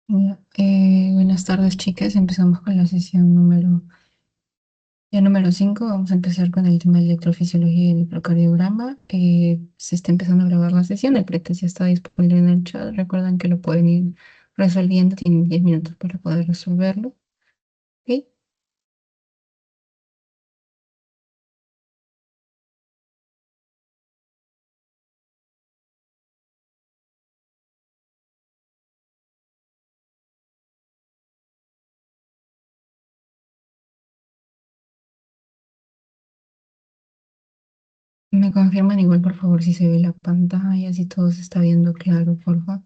Ya, buenas tardes, chicas. Empezamos con la sesión número 5. Vamos a empezar con el tema de electrofisiología y el electrocardiograma. Se está empezando a grabar la sesión. El pretest ya está disponible en el chat. Recuerden que lo pueden ir resolviendo. Tienen 10 minutos para poder resolverlo. ¿Ok? Me confirman igual, por favor, si se ve la pantalla, si todo se está viendo claro, por favor.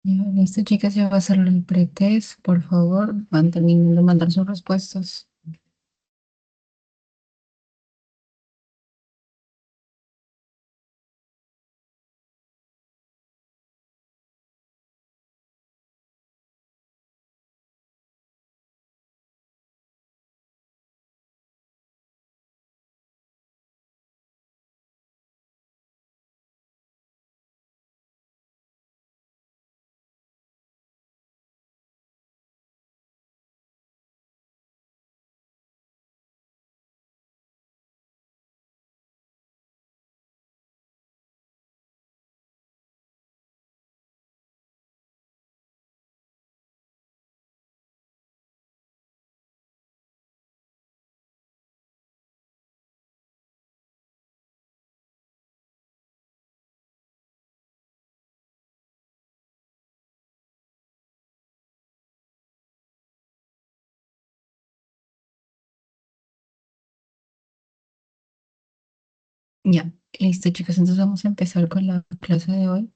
Ya, listo, chicas, ya va a ser el pretest. Por favor, van terminando de mandar sus respuestas. Ya, listo, chicos, entonces vamos a empezar con la clase de hoy.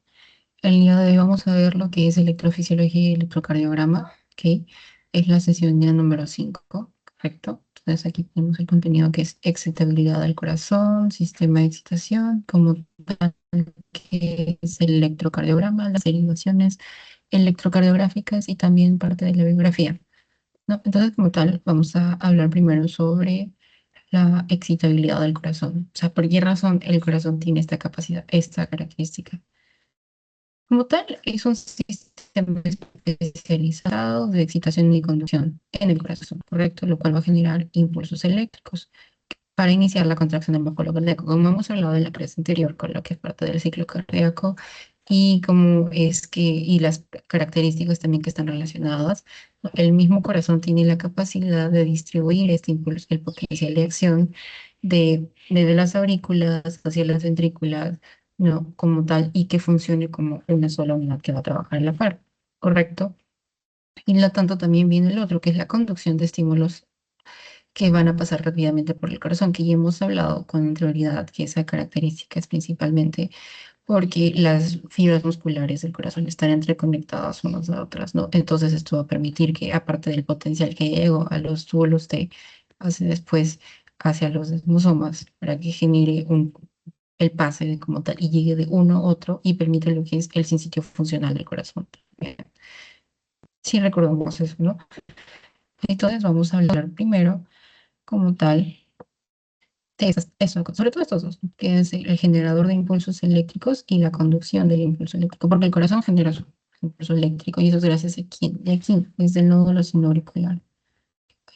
El día de hoy vamos a ver lo que es electrofisiología y electrocardiograma, ¿ok? Es la sesión ya número 5, ¿correcto? Entonces aquí tenemos el contenido que es excitabilidad del corazón, sistema de excitación, como tal, que es el electrocardiograma, las derivaciones electrocardiográficas y también parte de la biografía, ¿no? Entonces, como tal, vamos a hablar primero sobre la excitabilidad del corazón. O sea, ¿por qué razón el corazón tiene esta capacidad, esta característica? Como tal, es un sistema especializado de excitación y conducción en el corazón, ¿correcto? Lo cual va a generar impulsos eléctricos para iniciar la contracción del músculo cardíaco, como hemos hablado en la clase anterior, con lo que es parte del ciclo cardíaco y cómo es que, y las características también que están relacionadas. ¿No? El mismo corazón tiene la capacidad de distribuir este impulso, el potencial de acción desde las aurículas hacia las ventrículas, ¿no? Como tal, y que funcione como una sola unidad que va a trabajar a la par, ¿correcto? Y lo tanto también viene el otro, que es la conducción de estímulos que van a pasar rápidamente por el corazón, que ya hemos hablado con anterioridad, que esa característica es principalmente porque las fibras musculares del corazón están entreconectadas unas a otras, ¿no? Entonces esto va a permitir que, aparte del potencial que llegó a los túbulos T, hace después hacia los desmosomas, para que genere el pase de como tal y llegue de uno a otro y permite lo que es el sitio funcional del corazón. Si recordamos eso, ¿no? Entonces vamos a hablar primero como tal eso, sobre todo estos dos, ¿no? Que es el generador de impulsos eléctricos y la conducción del impulso eléctrico, porque el corazón genera su impulso eléctrico y eso es gracias a quién, y aquí, desde el nódulo sinoauricular.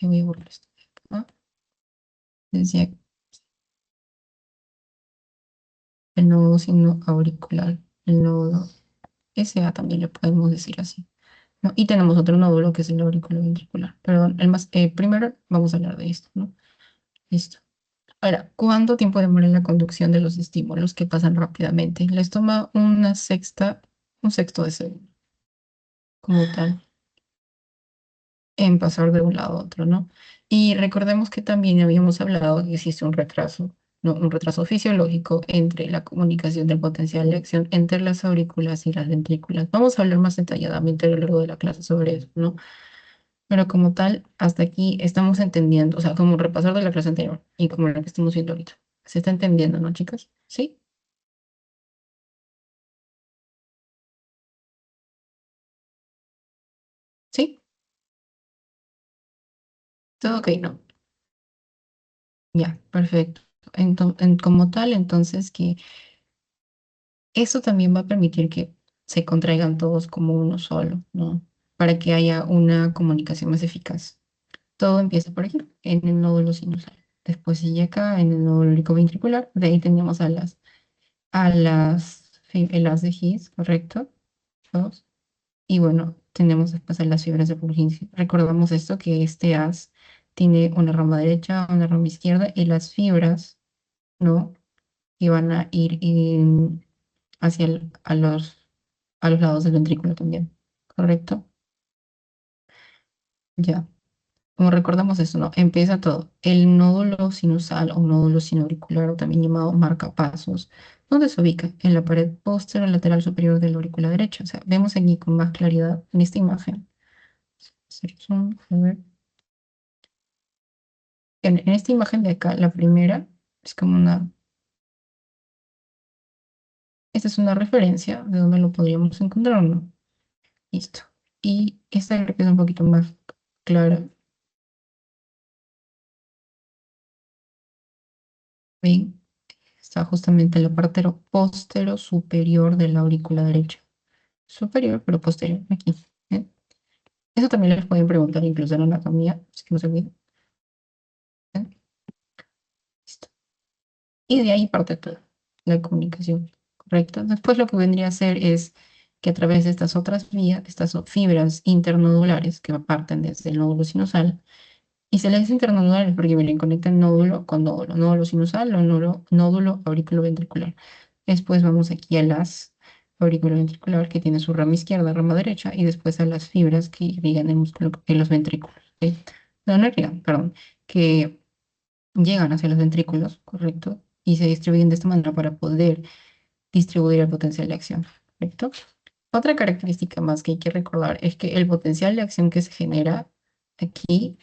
Ahí voy a borrar esto, ¿no? Desde el nódulo sinoauricular, el nódulo SA también le podemos decir así, ¿no? Y tenemos otro nódulo que es el aurículo ventricular. Perdón, primero vamos a hablar de esto, ¿no? Listo. Ahora, ¿cuánto tiempo demora la conducción de los estímulos que pasan rápidamente? Les toma un sexto de segundo, como tal, en pasar de un lado a otro, ¿no? Y recordemos que también habíamos hablado que existe un retraso, ¿no? Un retraso fisiológico entre la comunicación del potencial de acción entre las aurículas y las ventrículas. Vamos a hablar más detalladamente a lo largo de la clase sobre eso, ¿no? Pero como tal, hasta aquí estamos entendiendo, o sea, como un repasar de la clase anterior y como lo que estamos viendo ahorita. ¿Se está entendiendo, no, chicas? ¿Sí? ¿Sí? Todo ok, ¿no? Ya, perfecto. Como tal, entonces que eso también va a permitir que se contraigan todos como uno solo, ¿no? Para que haya una comunicación más eficaz. Todo empieza por aquí, en el nódulo sinusal. Después sigue acá, en el nódulo ventricular. De ahí tenemos a las de His, ¿correcto? Dos. Y bueno, tenemos después a las fibras de Purkinje. Recordamos esto, que este haz tiene una rama derecha, una rama izquierda, y las fibras, ¿no? Y van a ir hacia a los lados del ventrículo también, ¿correcto? Ya. Como recordamos esto, ¿no? Empieza todo. El nódulo sinusal o nódulo sinoauricular, o también llamado marcapasos, ¿dónde se ubica? En la pared lateral superior de la aurícula derecha. O sea, vemos aquí con más claridad en esta imagen. Hacer zoom, a ver. En esta imagen de acá, la primera es como una, esta es una referencia de dónde lo podríamos encontrar, ¿no? Listo. Y esta creo que es un poquito más clara. ¿Ven? Está justamente en la parte postero superior de la aurícula derecha. Superior, pero posterior, aquí. ¿Ven? Eso también les pueden preguntar incluso en anatomía, así que no se olviden. ¿Ven? Listo. Y de ahí parte toda la comunicación, ¿correcto? Después lo que vendría a hacer es que a través de estas otras vías, estas fibras internodulares que parten desde el nódulo sinusal, y se les dice internodulares porque miren, conectan nódulo con nódulo, nódulo sinusal o nódulo auriculoventricular. Después vamos aquí a las auriculoventricular que tiene su rama izquierda, rama derecha, y después a las fibras que irrigan el músculo en los ventrículos. ¿Ok? No, no irrigan, perdón, que llegan hacia los ventrículos, ¿correcto? Y se distribuyen de esta manera para poder distribuir el potencial de acción, ¿correcto? Otra característica más que hay que recordar es que el potencial de acción que se genera aquí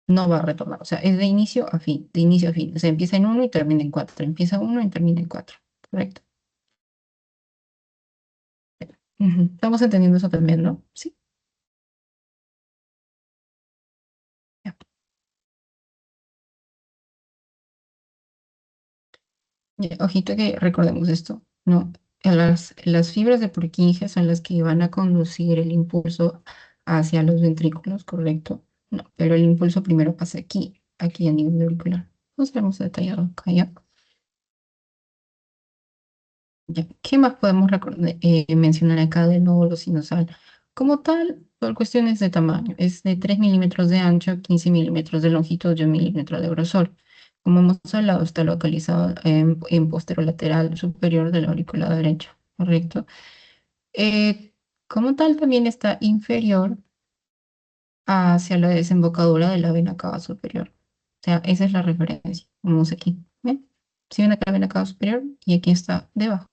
no va a retornar, o sea, es de inicio a fin, de inicio a fin, o sea, empieza en uno y termina en 4, empieza uno y termina en 4, ¿correcto? Ujú. Estamos entendiendo eso también, ¿no? Sí. Ya. Ya, ojito que recordemos esto, ¿no? Las fibras de Purkinje son las que van a conducir el impulso hacia los ventrículos, ¿correcto? No, pero el impulso primero pasa aquí, aquí a nivel auricular. Vamos a ver más detallado acá, ¿ya? Ya, ¿qué más podemos mencionar acá del nódulo sinusal? Como tal, por cuestiones de tamaño, es de 3 milímetros de ancho, 15 milímetros de longitud y 1 milímetro de grosor. Como hemos hablado, está localizado en posterolateral superior de la aurícula derecha, ¿correcto? Eh, Como tal, también está inferior hacia la desembocadura de la vena cava superior. O sea, esa es la referencia. Vamos aquí. ¿Ven? Si ven acá la vena cava superior y aquí está debajo.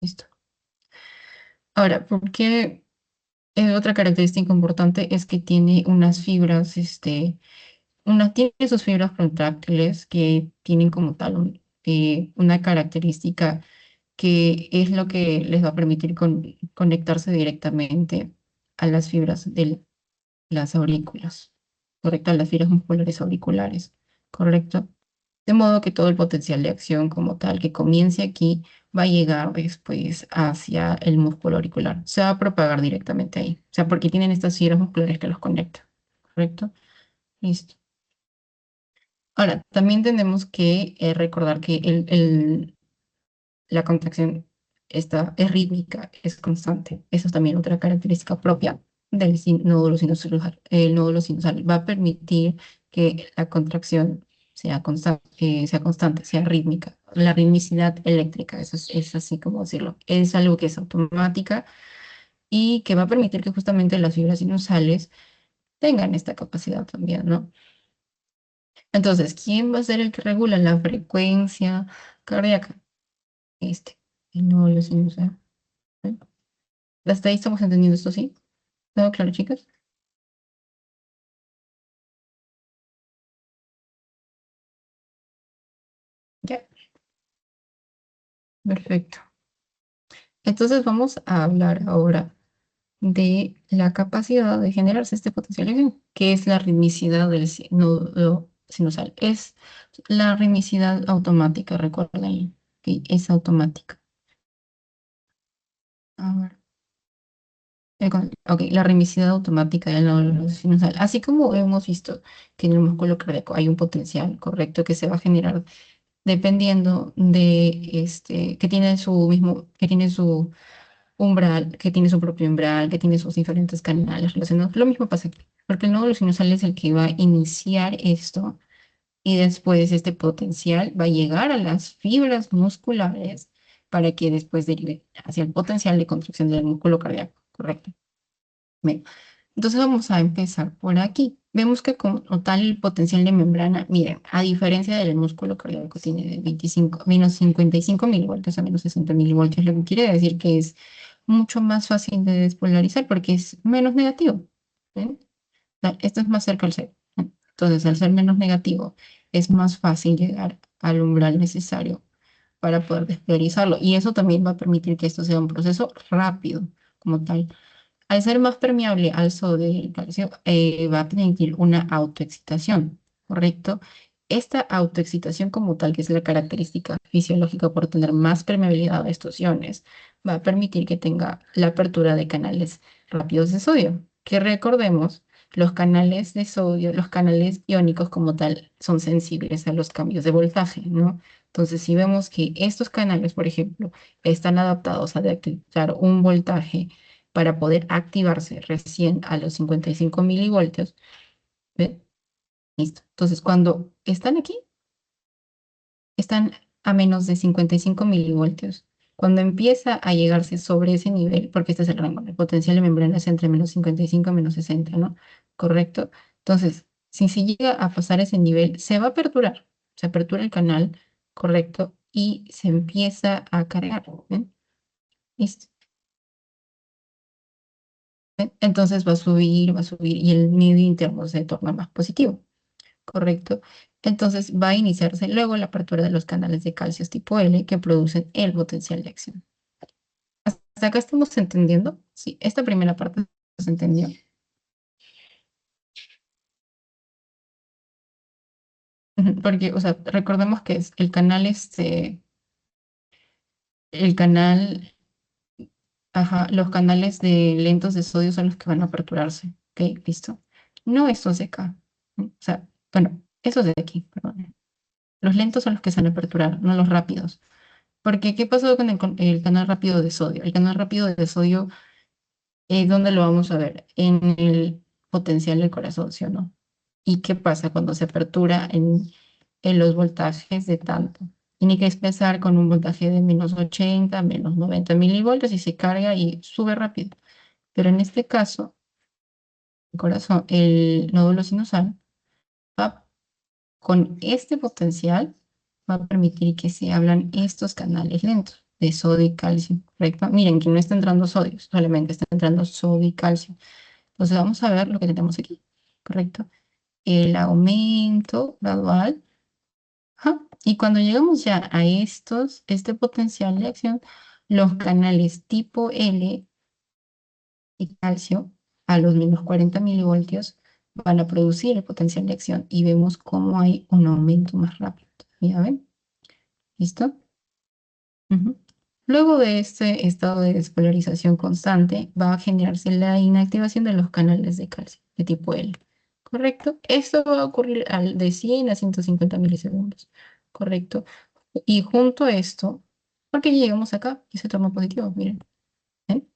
Listo. Ahora, ¿por qué otra característica importante es que tiene unas fibras, tiene sus fibras contráctiles que tienen como tal una característica que es lo que les va a permitir conectarse directamente a las fibras de las aurículas, ¿correcto? A las fibras musculares auriculares, ¿correcto? De modo que todo el potencial de acción como tal que comience aquí va a llegar después hacia el músculo auricular. Se va a propagar directamente ahí. O sea, porque tienen estas fibras musculares que los conectan. ¿Correcto? Listo. Ahora, también tenemos que recordar que la contracción es rítmica, es constante. Eso es también otra característica propia del nódulo sinusal. El nódulo sinusal va a permitir que la contracción sea constante, sea rítmica. La ritmicidad eléctrica, eso es así como decirlo. Es algo que es automática y que va a permitir que justamente las fibras sinusales tengan esta capacidad también, ¿no? Entonces, ¿quién va a ser el que regula la frecuencia cardíaca? Este, el nódulo sinusal. ¿Eh? Hasta ahí estamos entendiendo esto, ¿sí? ¿Todo claro, chicas? Ya, perfecto. Entonces vamos a hablar ahora de la capacidad de generarse este potencial de acción, que es la ritmicidad del nódulo sinusal. Es la ritmicidad automática, recuerden, que es automática. A ver, ok, la ritmicidad automática del nódulo sinusal. Así como hemos visto que en el músculo cardíaco hay un potencial correcto que se va a generar dependiendo de que tiene su umbral, que tiene su propio umbral, que tiene sus diferentes canales relacionados. Lo mismo pasa aquí, porque el nódulo sinusal es el que va a iniciar esto y después este potencial va a llegar a las fibras musculares para que después derive hacia el potencial de contracción del músculo cardíaco, ¿correcto? Bien. Entonces vamos a empezar por aquí. Vemos que como tal el potencial de membrana, miren, a diferencia del músculo cardíaco tiene de 25, menos 55 milivoltios a menos 60 milivoltios, lo que quiere decir que es mucho más fácil de despolarizar porque es menos negativo. ¿Ven? Esto es más cerca al cero. ¿No? Entonces, al ser menos negativo, es más fácil llegar al umbral necesario para poder despolarizarlo. Y eso también va a permitir que esto sea un proceso rápido, como tal. Al ser más permeable al sodio y al calcio, va a permitir una autoexcitación, ¿correcto? Esta autoexcitación como tal, que es la característica fisiológica por tener más permeabilidad a estos iones, va a permitir que tenga la apertura de canales rápidos de sodio, que recordemos, los canales de sodio, los canales iónicos como tal, son sensibles a los cambios de voltaje, ¿no? Entonces, si vemos que estos canales, por ejemplo, están adaptados a detectar un voltaje para poder activarse recién a los 55 milivoltios. ¿Ve? Listo. Entonces, cuando están aquí, están a menos de 55 milivoltios. Cuando empieza a llegarse sobre ese nivel, porque este es el rango, el potencial de membrana es entre menos 55 y menos 60, ¿no? ¿Correcto? Entonces, si se llega a pasar ese nivel, se va a aperturar, se apertura el canal, ¿correcto? Y se empieza a cargar, ¿ven? Listo. Entonces va a subir y el medio interno se torna más positivo, ¿correcto? Entonces va a iniciarse luego la apertura de los canales de calcio tipo L que producen el potencial de acción. ¿Hasta acá estamos entendiendo? Sí, esta primera parte se entendió. Ujú. Porque, o sea, recordemos que es el canal, el canal, ajá, los canales de lentos de sodio son los que van a aperturarse. Ok, listo. No estos de acá. O sea, bueno, esos de aquí, perdón. Los lentos son los que se van a aperturar, no los rápidos. Porque, ¿qué pasó con el canal rápido de sodio? El canal rápido de sodio, ¿dónde lo vamos a ver? En el potencial del corazón, ¿sí o no? ¿Y qué pasa cuando se apertura en los voltajes de tanto? Tiene que empezar con un voltaje de menos 80, menos 90 milivoltios y se carga y sube rápido. Pero en este caso, el corazón, el nódulo sinusal va con este potencial va a permitir que se abran estos canales lentos de sodio y calcio, ¿correcto? Miren que no está entrando sodio, solamente está entrando sodio y calcio. Entonces vamos a ver lo que tenemos aquí, ¿correcto? El aumento gradual. Ajá. Y cuando llegamos ya a este potencial de acción, los canales tipo L y calcio a los menos 40 milivoltios van a producir el potencial de acción y vemos cómo hay un aumento más rápido. ¿Ya ven? ¿Listo? Ujú. Luego de este estado de despolarización constante, va a generarse la inactivación de los canales de calcio de tipo L. ¿Correcto? Esto va a ocurrir de 100 a 150 milisegundos. ¿Correcto? Y junto a esto, porque llegamos acá y se torna positivo, miren. ¿Ven?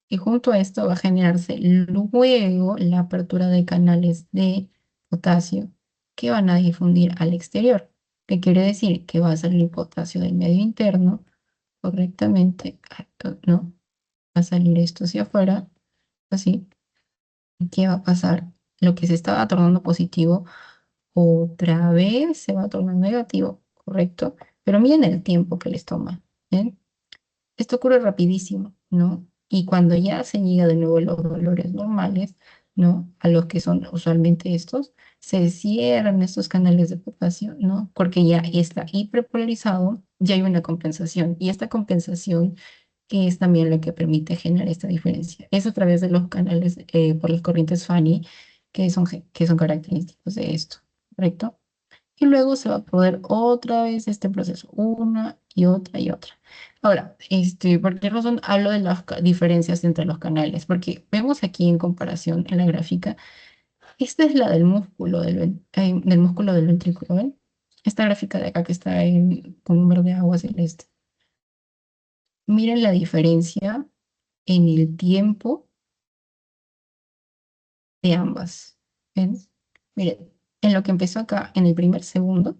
Y junto a esto va a generarse luego la apertura de canales de potasio que van a difundir al exterior. ¿Qué quiere decir? Que va a salir potasio del medio interno correctamente. No, va a salir esto hacia afuera, así. ¿Qué va a pasar? Lo que se estaba tornando positivo, otra vez se va a tornar negativo, ¿correcto? Pero miren el tiempo que les toma. ¿Ven? Esto ocurre rapidísimo, ¿no? Y cuando ya se llega de nuevo a los valores normales, ¿no? A los que son usualmente estos, se cierran estos canales de potasio, ¿no? Porque ya está hiperpolarizado, ya hay una compensación. Y esta compensación, que es también lo que permite generar esta diferencia, es a través de los canales por las corrientes Fanny, que son característicos de esto, ¿correcto? Y luego se va a poder otra vez este proceso, una y otra y otra. Ahora, ¿por qué razón hablo de las diferencias entre los canales? Porque vemos aquí en comparación en la gráfica, esta es la del músculo del músculo del ventrículo, ¿ven? Esta gráfica de acá que está con un verde agua celeste. Miren la diferencia en el tiempo de ambas. ¿Ven? Miren, en lo que empezó acá, en el primer segundo,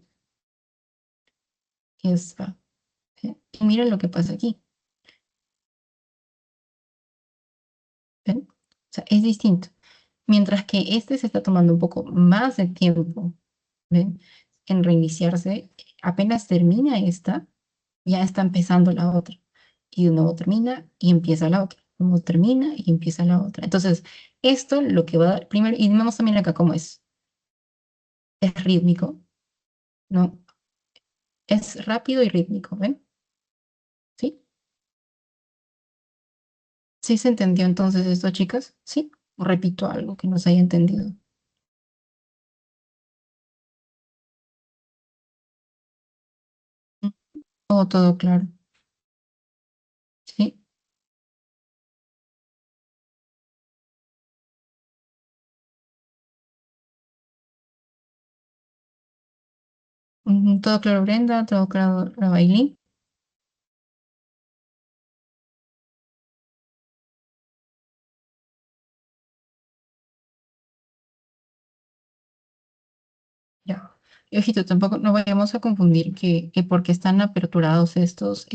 está. ¿Ven? Y miren lo que pasa aquí. ¿Ven? sea, es distinto. Mientras que este se está tomando un poco más de tiempo, ¿ven? En reiniciarse, apenas termina esta, ya está empezando la otra. Y de nuevo termina y empieza la otra. Como termina y empieza la otra. Entonces, esto lo que va a dar, primero, y vemos también acá cómo es rítmico, ¿no? Es rápido y rítmico, ¿ven? ¿Sí? ¿Sí se entendió entonces esto, chicas? ¿Sí? O repito algo que no se haya entendido. Todo claro. ¿Sí? Todo claro, Brenda, todo claro, Rabailí. Ya. Y ojito, tampoco no vayamos a confundir que porque están aperturados estos,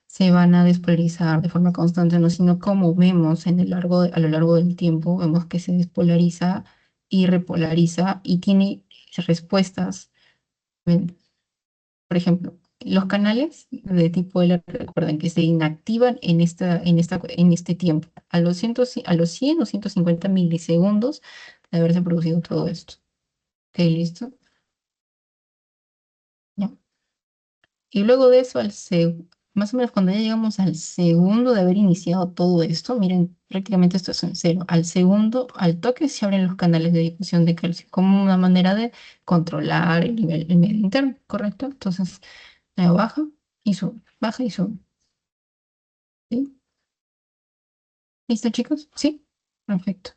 se van a despolarizar de forma constante, no, sino como vemos a lo largo del tiempo, vemos que se despolariza y repolariza y tiene respuestas. ¿Ven? Por ejemplo, los canales de tipo L, recuerden que se inactivan en este tiempo, a los 100 o 150 milisegundos de haberse producido todo esto. ¿Ok? ¿Listo? ¿Ya? Y luego de eso, más o menos cuando ya llegamos al segundo de haber iniciado todo esto, miren, prácticamente esto es en cero. Al segundo, al toque se abren los canales de difusión de calcio, como una manera de controlar el nivel, el medio interno, ¿correcto? Entonces, baja y sube. ¿Sí? ¿Listo, chicos? Sí, perfecto.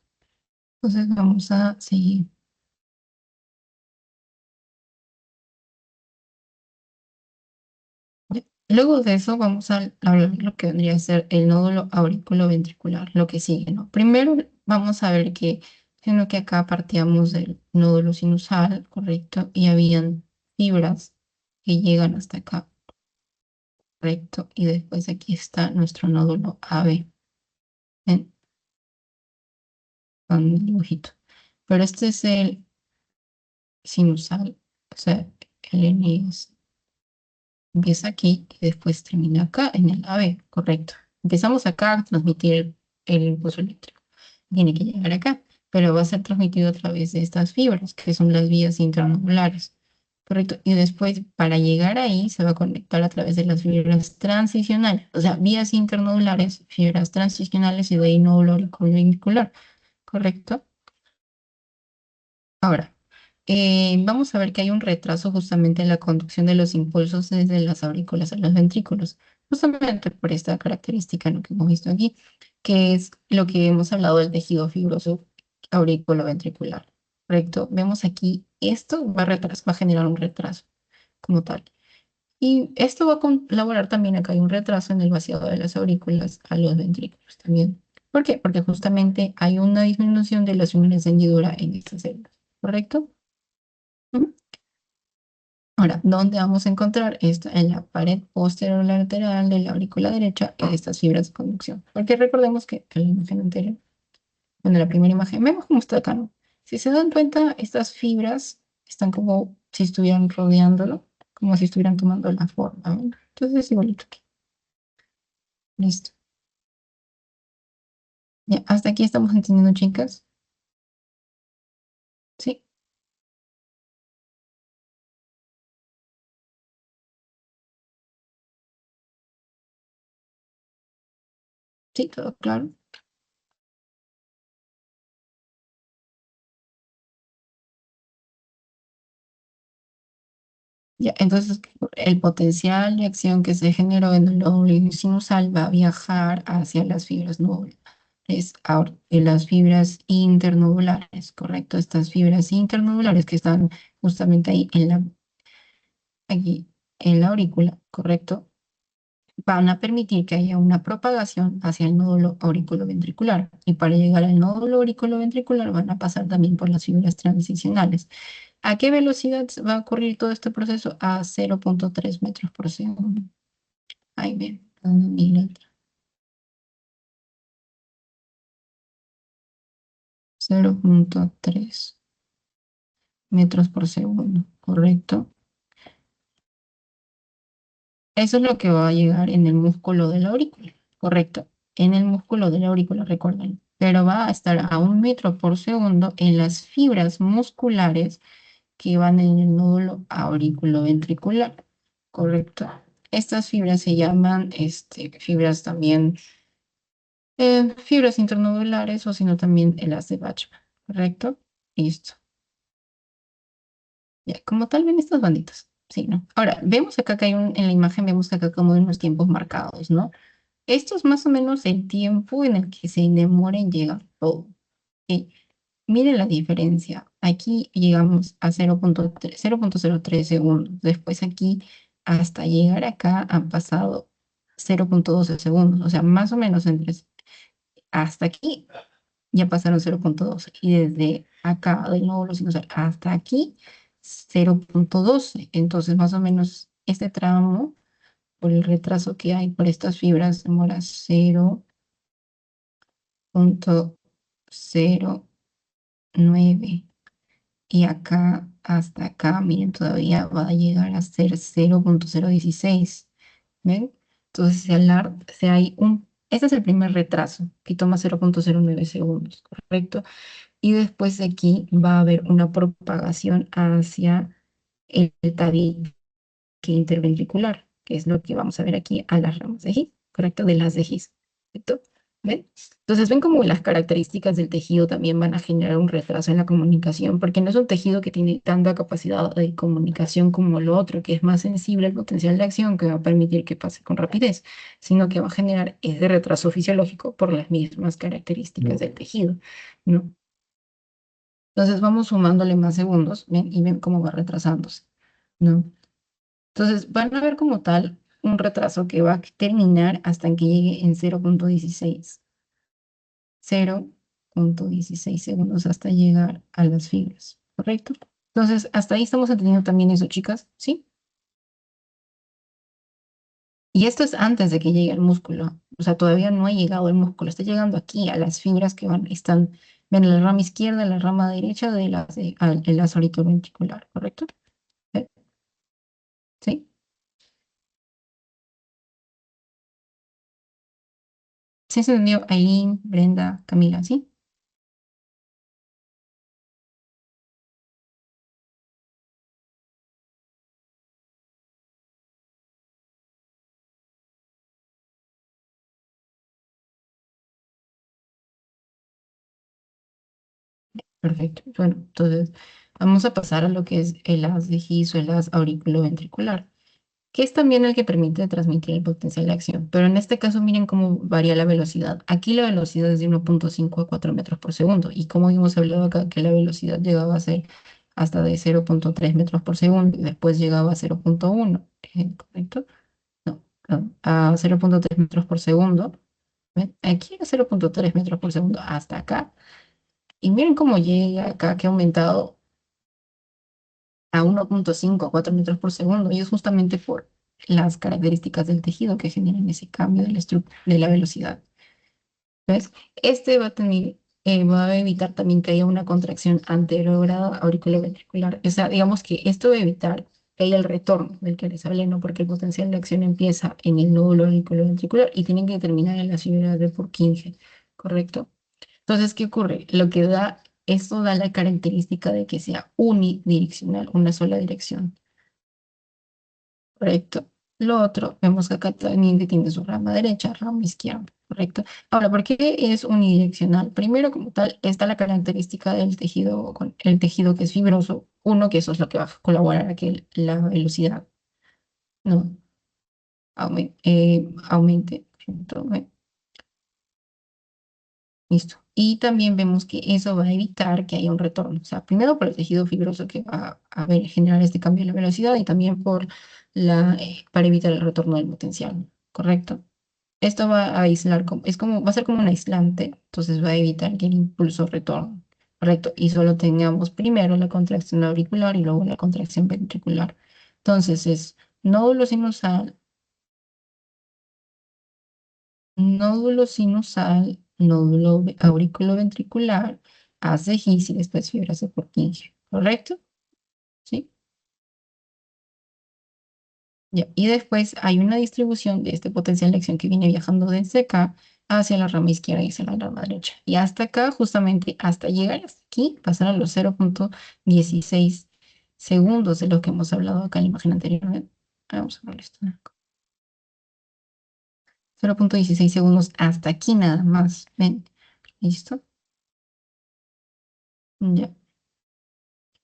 Entonces vamos a seguir. Ya. Luego de eso vamos a hablar de lo que vendría a ser el nódulo auriculoventricular, lo que sigue, ¿no? Primero vamos a ver que, siendo que acá partíamos del nódulo sinusal, ¿correcto? Y habían fibras que llegan hasta acá, ¿correcto? Y después aquí está nuestro nódulo AB, ¿ven? Con el dibujito. Pero este es el sinusal, o sea, el N es empieza aquí y después termina acá en el AB, correcto. Empezamos acá a transmitir el impulso eléctrico. Tiene que llegar acá, pero va a ser transmitido a través de estas fibras, que son las vías internodulares, correcto. Y después, para llegar ahí, se va a conectar a través de las fibras transicionales, o sea, vías internodulares, fibras transicionales y de ahí nódulo auriculoventricular, correcto. Ahora, vamos a ver que hay un retraso justamente en la conducción de los impulsos desde las aurículas a los ventrículos, justamente por esta característica, ¿no? Que hemos visto aquí, que es lo que hemos hablado del tejido fibroso auriculoventricular, ¿correcto? Vemos aquí, esto va a generar un retraso como tal. Y esto va a colaborar también a que hay un retraso en el vaciado de las aurículas a los ventrículos también. ¿Por qué? Porque justamente hay una disminución de las uniones de hendidura en estas células, ¿correcto? Ujú. Ahora, ¿dónde vamos a encontrar esto? En la pared posterior lateral de la aurícula derecha, en estas fibras de conducción. Porque recordemos que en la imagen anterior, bueno, la primera imagen, vemos cómo está acá, ¿no? Si se dan cuenta, estas fibras están como si estuvieran rodeándolo, como si estuvieran tomando la forma, ¿no? Entonces es igualito aquí. Listo. Ya, hasta aquí estamos entendiendo, chicas. Sí, sí, todo claro. Ya, entonces el potencial de acción que se generó en el lóbulo sinusal va a viajar hacia las fibras nodulares, en las fibras internodulares, ¿correcto? Estas fibras internodulares que están justamente ahí aquí en la aurícula, ¿correcto? Van a permitir que haya una propagación hacia el nódulo auriculoventricular. Y para llegar al nódulo auriculoventricular van a pasar también por las fibras transicionales. ¿A qué velocidad va a ocurrir todo este proceso? A 0,3 metros por segundo. Ahí bien, mi letra. 0,3 metros por segundo, ¿correcto? Eso es lo que va a llegar en el músculo de la aurícula, ¿correcto? En el músculo de la aurícula, recuerden. Pero va a estar a 1 metro por segundo en las fibras musculares que van en el nódulo auriculoventricular, ¿correcto? Estas fibras se llaman fibras también, fibras internodulares o sino también las de Bachmann, ¿correcto? Listo. Ya, como tal ven estas banditas. Sí, ¿no? Ahora, vemos acá que hay en la imagen vemos que acá como hay unos tiempos marcados, ¿no? Esto es más o menos el tiempo en el que se demora en llegar todo. ¿Ok? Miren la diferencia. Aquí llegamos a 0,03 segundos. Después aquí, hasta llegar acá, han pasado 0,12 segundos. O sea, más o menos hasta aquí ya pasaron 0,12. Y desde acá, del nódulo sinusal, hasta aquí, 0,12. Entonces, más o menos, este tramo, por el retraso que hay por estas fibras, demora 0,09. Y acá, hasta acá, miren, todavía va a llegar a ser 0,016. ¿Ven? Entonces, este es el primer retraso, que toma 0,09 segundos, ¿correcto? Y después de aquí va a haber una propagación hacia el tabique interventricular, que es lo que vamos a ver aquí a las ramas de His, ¿correcto? De las de His, ¿correcto? ¿Ven? Entonces ven cómo las características del tejido también van a generar un retraso en la comunicación, porque no es un tejido que tiene tanta capacidad de comunicación como lo otro, que es más sensible al potencial de acción, que va a permitir que pase con rapidez, sino que va a generar ese retraso fisiológico por las mismas características del tejido, ¿no? Entonces vamos sumándole más segundos, ¿ven? Y ven cómo va retrasándose, ¿no? Entonces van a ver como tal un retraso que va a terminar hasta que llegue en 0,16 segundos hasta llegar a las fibras, ¿correcto? Entonces, hasta ahí estamos entendiendo también eso, chicas, ¿sí? Y esto es antes de que llegue al músculo, o sea, todavía no ha llegado el músculo, está llegando aquí a las fibras que ven en la rama izquierda, la rama derecha de la solito ventricular, ¿correcto? ¿Eh? ¿Sí? ¿Sí se entendió? Aileen, Brenda, Camila, ¿sí? Perfecto. Bueno, entonces vamos a pasar a lo que es el haz de His o el haz auriculoventricular, que es también el que permite transmitir el potencial de acción. Pero en este caso, miren cómo varía la velocidad. Aquí la velocidad es de 1,5 a 4 metros por segundo. Y como hemos hablado acá, que la velocidad llegaba a ser hasta de 0,3 metros por segundo y después llegaba a 0,1, ¿correcto? No, no, a 0,3 metros por segundo. ¿Ven? Aquí era 0,3 metros por segundo hasta acá. Y miren cómo llega acá, que ha aumentado a 1,5 a 4 metros por segundo. Y es justamente por las características del tejido que generan ese cambio de la velocidad. ¿Ves? Este va a evitar también que haya una contracción anterograda auriculoventricular. O sea, digamos que esto va a evitar que haya el retorno del que les hablé, ¿no? Porque el potencial de acción empieza en el nódulo auriculoventricular y tienen que terminar en la fibra de Purkinje, ¿correcto? Entonces, ¿qué ocurre? Esto da la característica de que sea unidireccional, una sola dirección, ¿correcto? Lo otro, vemos que acá también que tiene su rama derecha, rama izquierda, ¿correcto? Ahora, ¿por qué es unidireccional? Primero, como tal, está la característica del tejido, con el tejido que es fibroso, uno, que eso es lo que va a colaborar a que la velocidad no aumente. Listo. Y también vemos que eso va a evitar que haya un retorno. O sea, primero por el tejido fibroso que va generar este cambio de la velocidad y también para evitar el retorno del potencial. ¿Correcto? Esto va a aislar, va a ser como un aislante, entonces va a evitar que el impulso retorne. ¿Correcto? Y solo tengamos primero la contracción auricular y luego la contracción ventricular. Entonces es nódulo sinusal, nódulo sinusal, nódulo auriculoventricular haz de His y después fibras de Purkinje, ¿correcto? ¿Sí? Ya. Y después hay una distribución de este potencial de acción que viene viajando desde acá hacia la rama izquierda y hacia la rama derecha. Y hasta acá, justamente hasta llegar hasta aquí, pasaron los 0,16 segundos de lo que hemos hablado acá en la imagen anteriormente. Vamos a ver esto. 0,16 segundos hasta aquí nada más. Ven, ¿listo? Ya.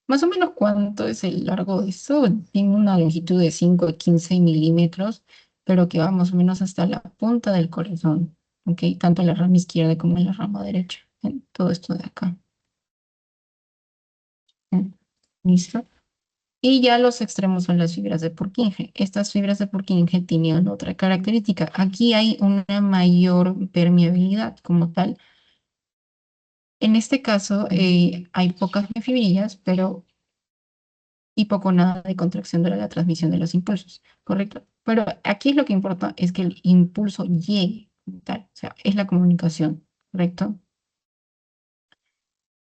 Más o menos cuánto es el largo de eso. Tiene una longitud de 5 a 15 milímetros, pero que va más o menos hasta la punta del corazón, ¿ok? Tanto en la rama izquierda como en la rama derecha. En todo esto de acá. ¿Mm? ¿Listo? Y ya los extremos son las fibras de Purkinje. Estas fibras de Purkinje tenían otra característica. Aquí hay una mayor permeabilidad como tal. En este caso hay pocas fibrillas, pero y poco o nada de contracción de la transmisión de los impulsos, ¿correcto? Pero aquí lo que importa es que el impulso llegue, como tal, o sea, es la comunicación, ¿correcto?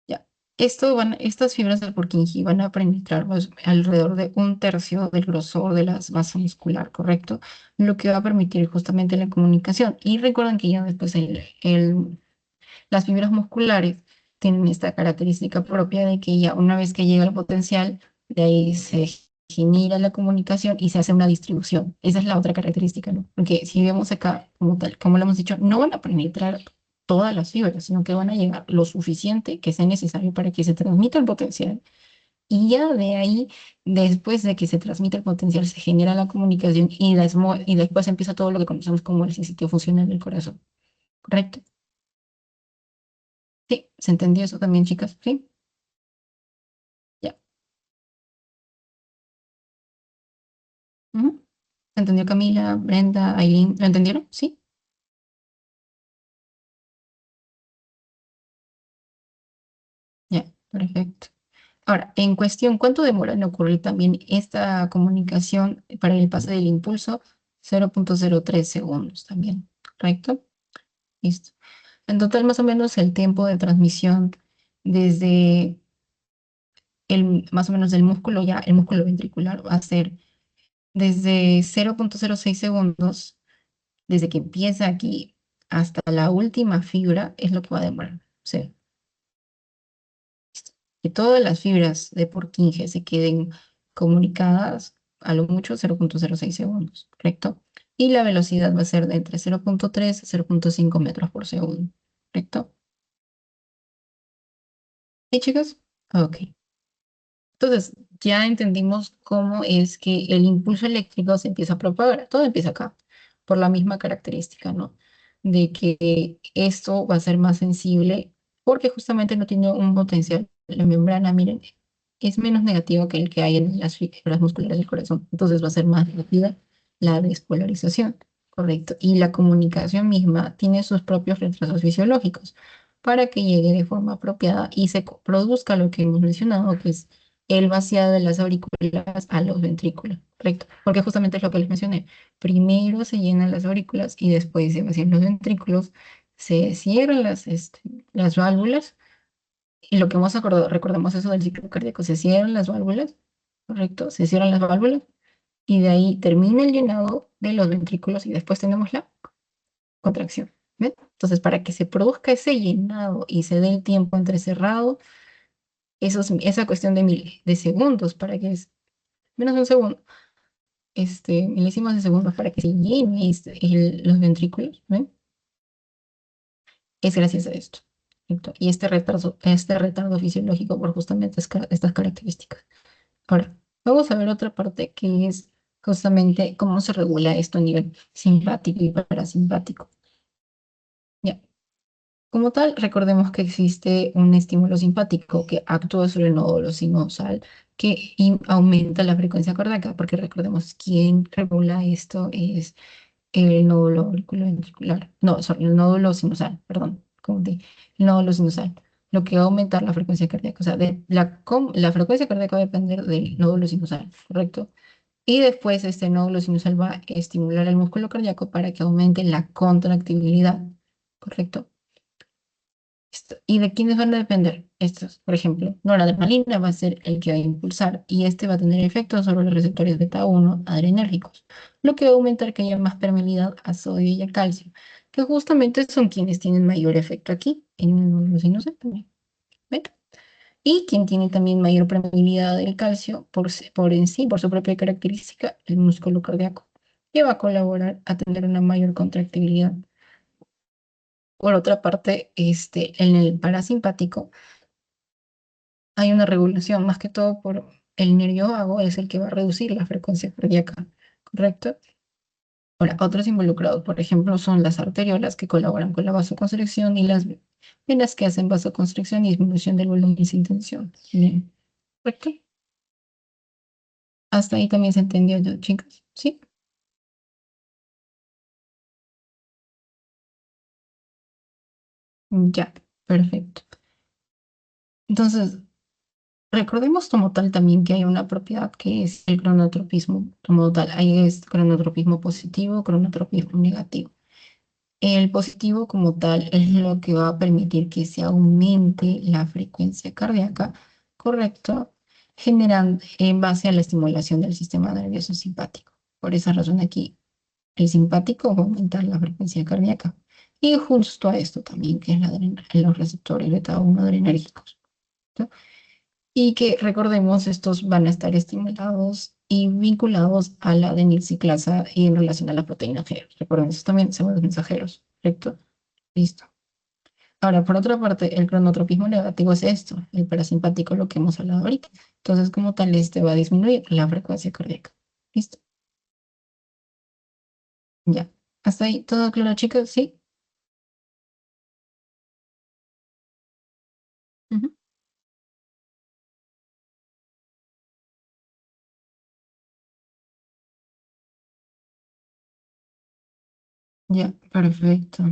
Ya. Estas fibras del Purkinje van a penetrar alrededor de un tercio del grosor de la masa muscular, ¿correcto? Lo que va a permitir justamente la comunicación. Y recuerden que ya después las fibras musculares tienen esta característica propia de que ya una vez que llega el potencial, de ahí se genera la comunicación y se hace una distribución. Esa es la otra característica, ¿no? Porque si vemos acá, como tal, como lo hemos dicho, no van a penetrar todas las fibras, sino que van a llegar lo suficiente que sea necesario para que se transmita el potencial. Y ya de ahí, después de que se transmite el potencial, se genera la comunicación y después empieza todo lo que conocemos como el sitio funcional del corazón. ¿Correcto? Sí, ¿se entendió eso también, chicas? Sí, ya. Ujú. ¿Entendió Camila, Brenda, Aileen? ¿Lo entendieron? Sí. Ya, perfecto. Ahora, en cuestión, ¿cuánto demora en ocurrir también esta comunicación para el pase del impulso? 0,03 segundos también, ¿correcto? Listo. En total, más o menos el tiempo de transmisión desde más o menos del músculo, ya el músculo ventricular va a ser desde 0,06 segundos, desde que empieza aquí hasta la última fibra, es lo que va a demorar. O sea, que todas las fibras de Purkinje se queden comunicadas a lo mucho 0,06 segundos, ¿correcto? Y la velocidad va a ser de entre 0,3 a 0,5 metros por segundo, ¿correcto? ¿Sí, chicos? Ok. Entonces, ya entendimos cómo es que el impulso eléctrico se empieza a propagar. Todo empieza acá, por la misma característica, ¿no? De que esto va a ser más sensible porque justamente no tiene un potencial. La membrana, miren, es menos negativo que el que hay en las fibras musculares del corazón. Entonces va a ser más rápida la despolarización, ¿correcto? Y la comunicación misma tiene sus propios retrasos fisiológicos para que llegue de forma apropiada y se produzca lo que hemos mencionado, que es el vaciado de las aurículas a los ventrículos, ¿correcto? Porque justamente es lo que les mencioné. Primero se llenan las aurículas y después se vacían los ventrículos, se cierran las válvulas y lo que hemos acordado, recordemos eso del ciclo cardíaco, se cierran las válvulas, ¿correcto? Se cierran las válvulas y de ahí termina el llenado de los ventrículos y después tenemos la contracción. ¿Ven? Entonces, para que se produzca ese llenado y se dé el tiempo entre cerrado, esa cuestión de segundos, para que es menos de un segundo, milésimas de segundos para que se llene los ventrículos, ¿ven? Es gracias a esto. ¿Correcto? Y este retardo fisiológico por justamente estas características. Ahora, vamos a ver otra parte que es justamente cómo se regula esto a nivel simpático y parasimpático. Ya. Como tal, recordemos que existe un estímulo simpático que actúa sobre el nódulo sinusal que aumenta la frecuencia cardíaca, porque recordemos quién regula esto es el nódulo auriculoventricular. No, sorry, el nódulo sinusal, perdón, el nódulo sinusal, lo que va a aumentar la frecuencia cardíaca. O sea, la frecuencia cardíaca va a depender del nódulo sinusal, ¿correcto? Y después este nódulo sinusal va a estimular el músculo cardíaco para que aumente la contractibilidad, ¿correcto? ¿Y de quiénes van a depender? Estos, por ejemplo, noradrenalina va a ser el que va a impulsar y este va a tener efectos sobre los receptores beta 1 adrenérgicos, lo que va a aumentar que haya más permeabilidad a sodio y a calcio, que justamente son quienes tienen mayor efecto aquí en los inocentes. ¿Ven? Y quien tiene también mayor permeabilidad del calcio por en sí, por su propia característica, el músculo cardíaco, que va a colaborar a tener una mayor contractibilidad. Por otra parte, en el parasimpático hay una regulación, más que todo por el nervio vago, es el que va a reducir la frecuencia cardíaca, ¿correcto? Ahora, otros involucrados, por ejemplo, son las arteriolas que colaboran con la vasoconstricción y las venas que hacen vasoconstricción y disminución del volumen sin tensión. Bien, ¿correcto? Hasta ahí también se entendió ya, chicas. ¿Sí? Ya, perfecto. Entonces, recordemos como tal también que hay una propiedad que es el cronotropismo como tal. Ahí es cronotropismo positivo, cronotropismo negativo. El positivo como tal es lo que va a permitir que se aumente la frecuencia cardíaca, ¿correcto? Generando en base a la estimulación del sistema nervioso simpático. Por esa razón aquí el simpático va a aumentar la frecuencia cardíaca. Y justo a esto también, que es los receptores beta 1 adrenérgicos. ¿No? Y que recordemos, estos van a estar estimulados y vinculados a la adenilciclasa y en relación a la proteína G. Recuerden, estos también son los mensajeros, ¿correcto? Listo. Ahora, por otra parte, el cronotropismo negativo es esto, el parasimpático, lo que hemos hablado ahorita. Entonces, como tal, este va a disminuir la frecuencia cardíaca. ¿Listo? Ya. ¿Hasta ahí todo claro, chicos? ¿Sí? Ujú. Ya, perfecto.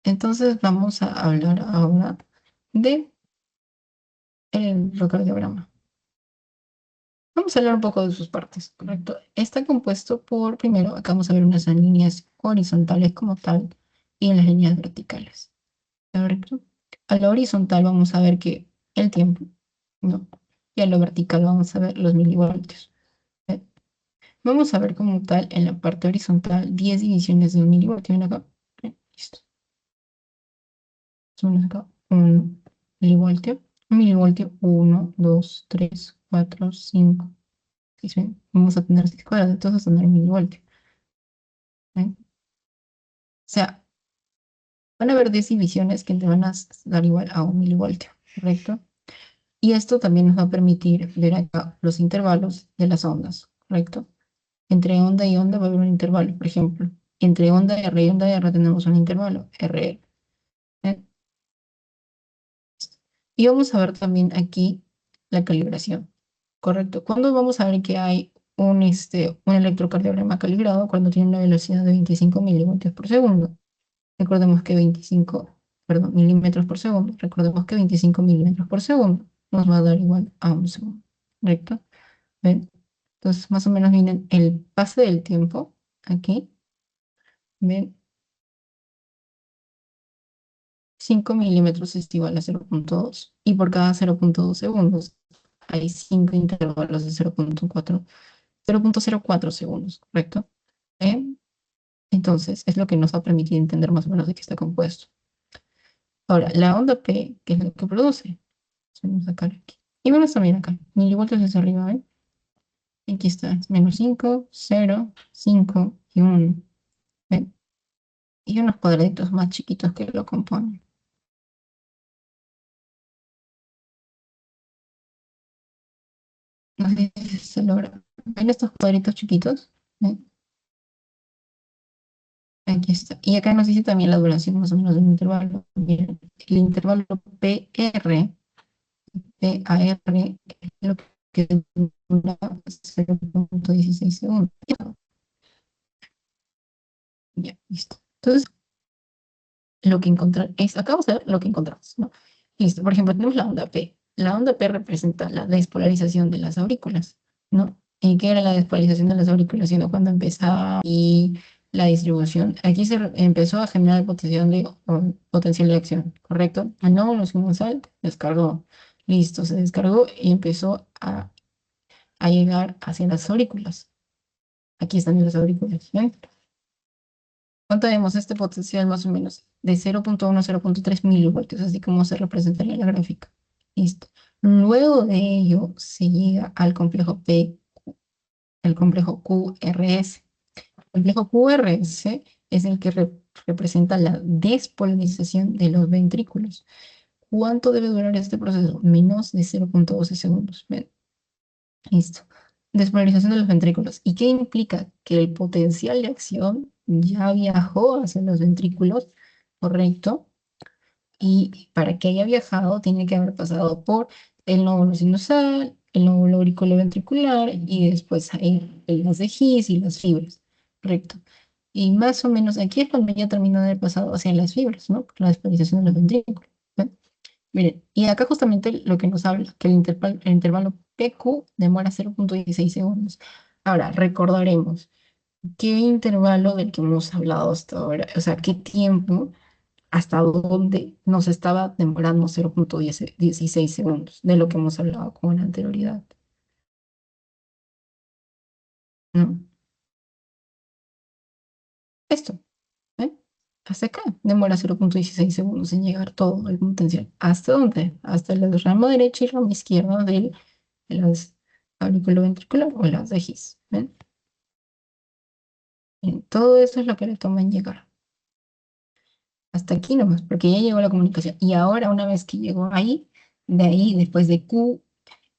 Entonces, vamos a hablar ahora de el electrocardiograma. Vamos a hablar un poco de sus partes, ¿correcto? Está compuesto por, primero, acá vamos a ver unas líneas horizontales como tal y en las líneas verticales, ¿correcto? A lo horizontal vamos a ver que el tiempo, ¿no? Y a lo vertical vamos a ver los milivoltios. ¿Eh? Vamos a ver como tal en la parte horizontal 10 divisiones de un milivoltio. Ven acá. Listo. Son acá. Un milivoltio. Un milivoltio. Uno, 2, 3, 4, 5. ¿Ven? Vamos a tener 6 cuadrados, entonces vamos a tener un milivoltio. ¿Ven? O sea, van a haber 10 divisiones que te van a dar igual a un milivoltio, ¿correcto? Y esto también nos va a permitir ver acá los intervalos de las ondas, ¿correcto? Entre onda y onda va a haber un intervalo, por ejemplo. Entre onda R y onda R tenemos un intervalo, RR. ¿Eh? Y vamos a ver también aquí la calibración, ¿correcto? ¿Cuándo vamos a ver que hay un electrocardiograma calibrado? Cuando tiene una velocidad de 25 milivoltios por segundo. Recordemos que 25, perdón, milímetros por segundo. Recordemos que 25 milímetros por segundo nos va a dar igual a un segundo, ¿correcto? ¿Ven? Entonces, más o menos viene el pase del tiempo aquí. ¿Ven? 5 milímetros es igual a 0,2. Y por cada 0,2 segundos hay 5 intervalos de 0,4 segundos, ¿correcto? ¿Ven? Entonces, es lo que nos va a permitir entender más o menos de qué está compuesto. Ahora, la onda P, ¿qué es lo que produce? Vamos a sacar aquí. Y vamos también acá. Milivoltios hacia arriba, ¿ven? Aquí está. Menos 5, 0, 5 y 1. ¿Ven? Y unos cuadraditos más chiquitos que lo componen. No sé si se logra. ¿Ven estos cuadritos chiquitos? ¿Ven? Aquí está. Y acá nos dice también la duración más o menos del intervalo. Bien, el intervalo PR, PAR, es lo que dura 0,16 segundos. Ya, listo. Entonces, lo que encontrar es, acá vamos a ver lo que encontramos, ¿no? Listo, por ejemplo, tenemos la onda P. La onda P representa la despolarización de las aurículas, ¿no? ¿Y qué era la despolarización de las aurículas? Sino cuando empezaba y la distribución. Aquí empezó a generar potencial de acción, ¿correcto? Al no evolución sal, descargó. Listo, se descargó y empezó a llegar hacia las aurículas. Aquí están las aurículas, ¿ven? ¿Cuánto vemos este potencial más o menos? De 0,1 a 0,3 milivoltios, así como se representaría en la gráfica. Listo. Luego de ello se llega al complejo P, el complejo QRS. El complejo QRS es el que representa la despolarización de los ventrículos. ¿Cuánto debe durar este proceso? Menos de 0,12 segundos. ¿Ven? Listo. Despolarización de los ventrículos. ¿Y qué implica? Que el potencial de acción ya viajó hacia los ventrículos, ¿correcto? Y para que haya viajado, tiene que haber pasado por el nódulo sinusal, el nódulo auriculoventricular y después las de His y las fibras, ¿correcto? Y más o menos aquí es cuando ya terminó de haber pasado hacia las fibras, ¿no? Por la despolarización de los ventrículos. ¿Ven? Miren, y acá justamente lo que nos habla, que el intervalo PQ demora 0,16 segundos. Ahora, recordaremos qué intervalo del que hemos hablado hasta ahora, o sea, qué tiempo, hasta dónde nos estaba demorando 0,16 segundos de lo que hemos hablado con anterioridad, ¿no? Esto, ¿eh? Hasta acá demora 0,16 segundos en llegar todo el potencial. ¿Hasta dónde? Hasta el ramo derecho y ramo izquierdo de las auriculoventricular o las de His. ¿Ven? Bien, todo eso es lo que le toma en llegar. Hasta aquí nomás, porque ya llegó la comunicación. Y ahora, una vez que llegó ahí, de ahí, después de Q,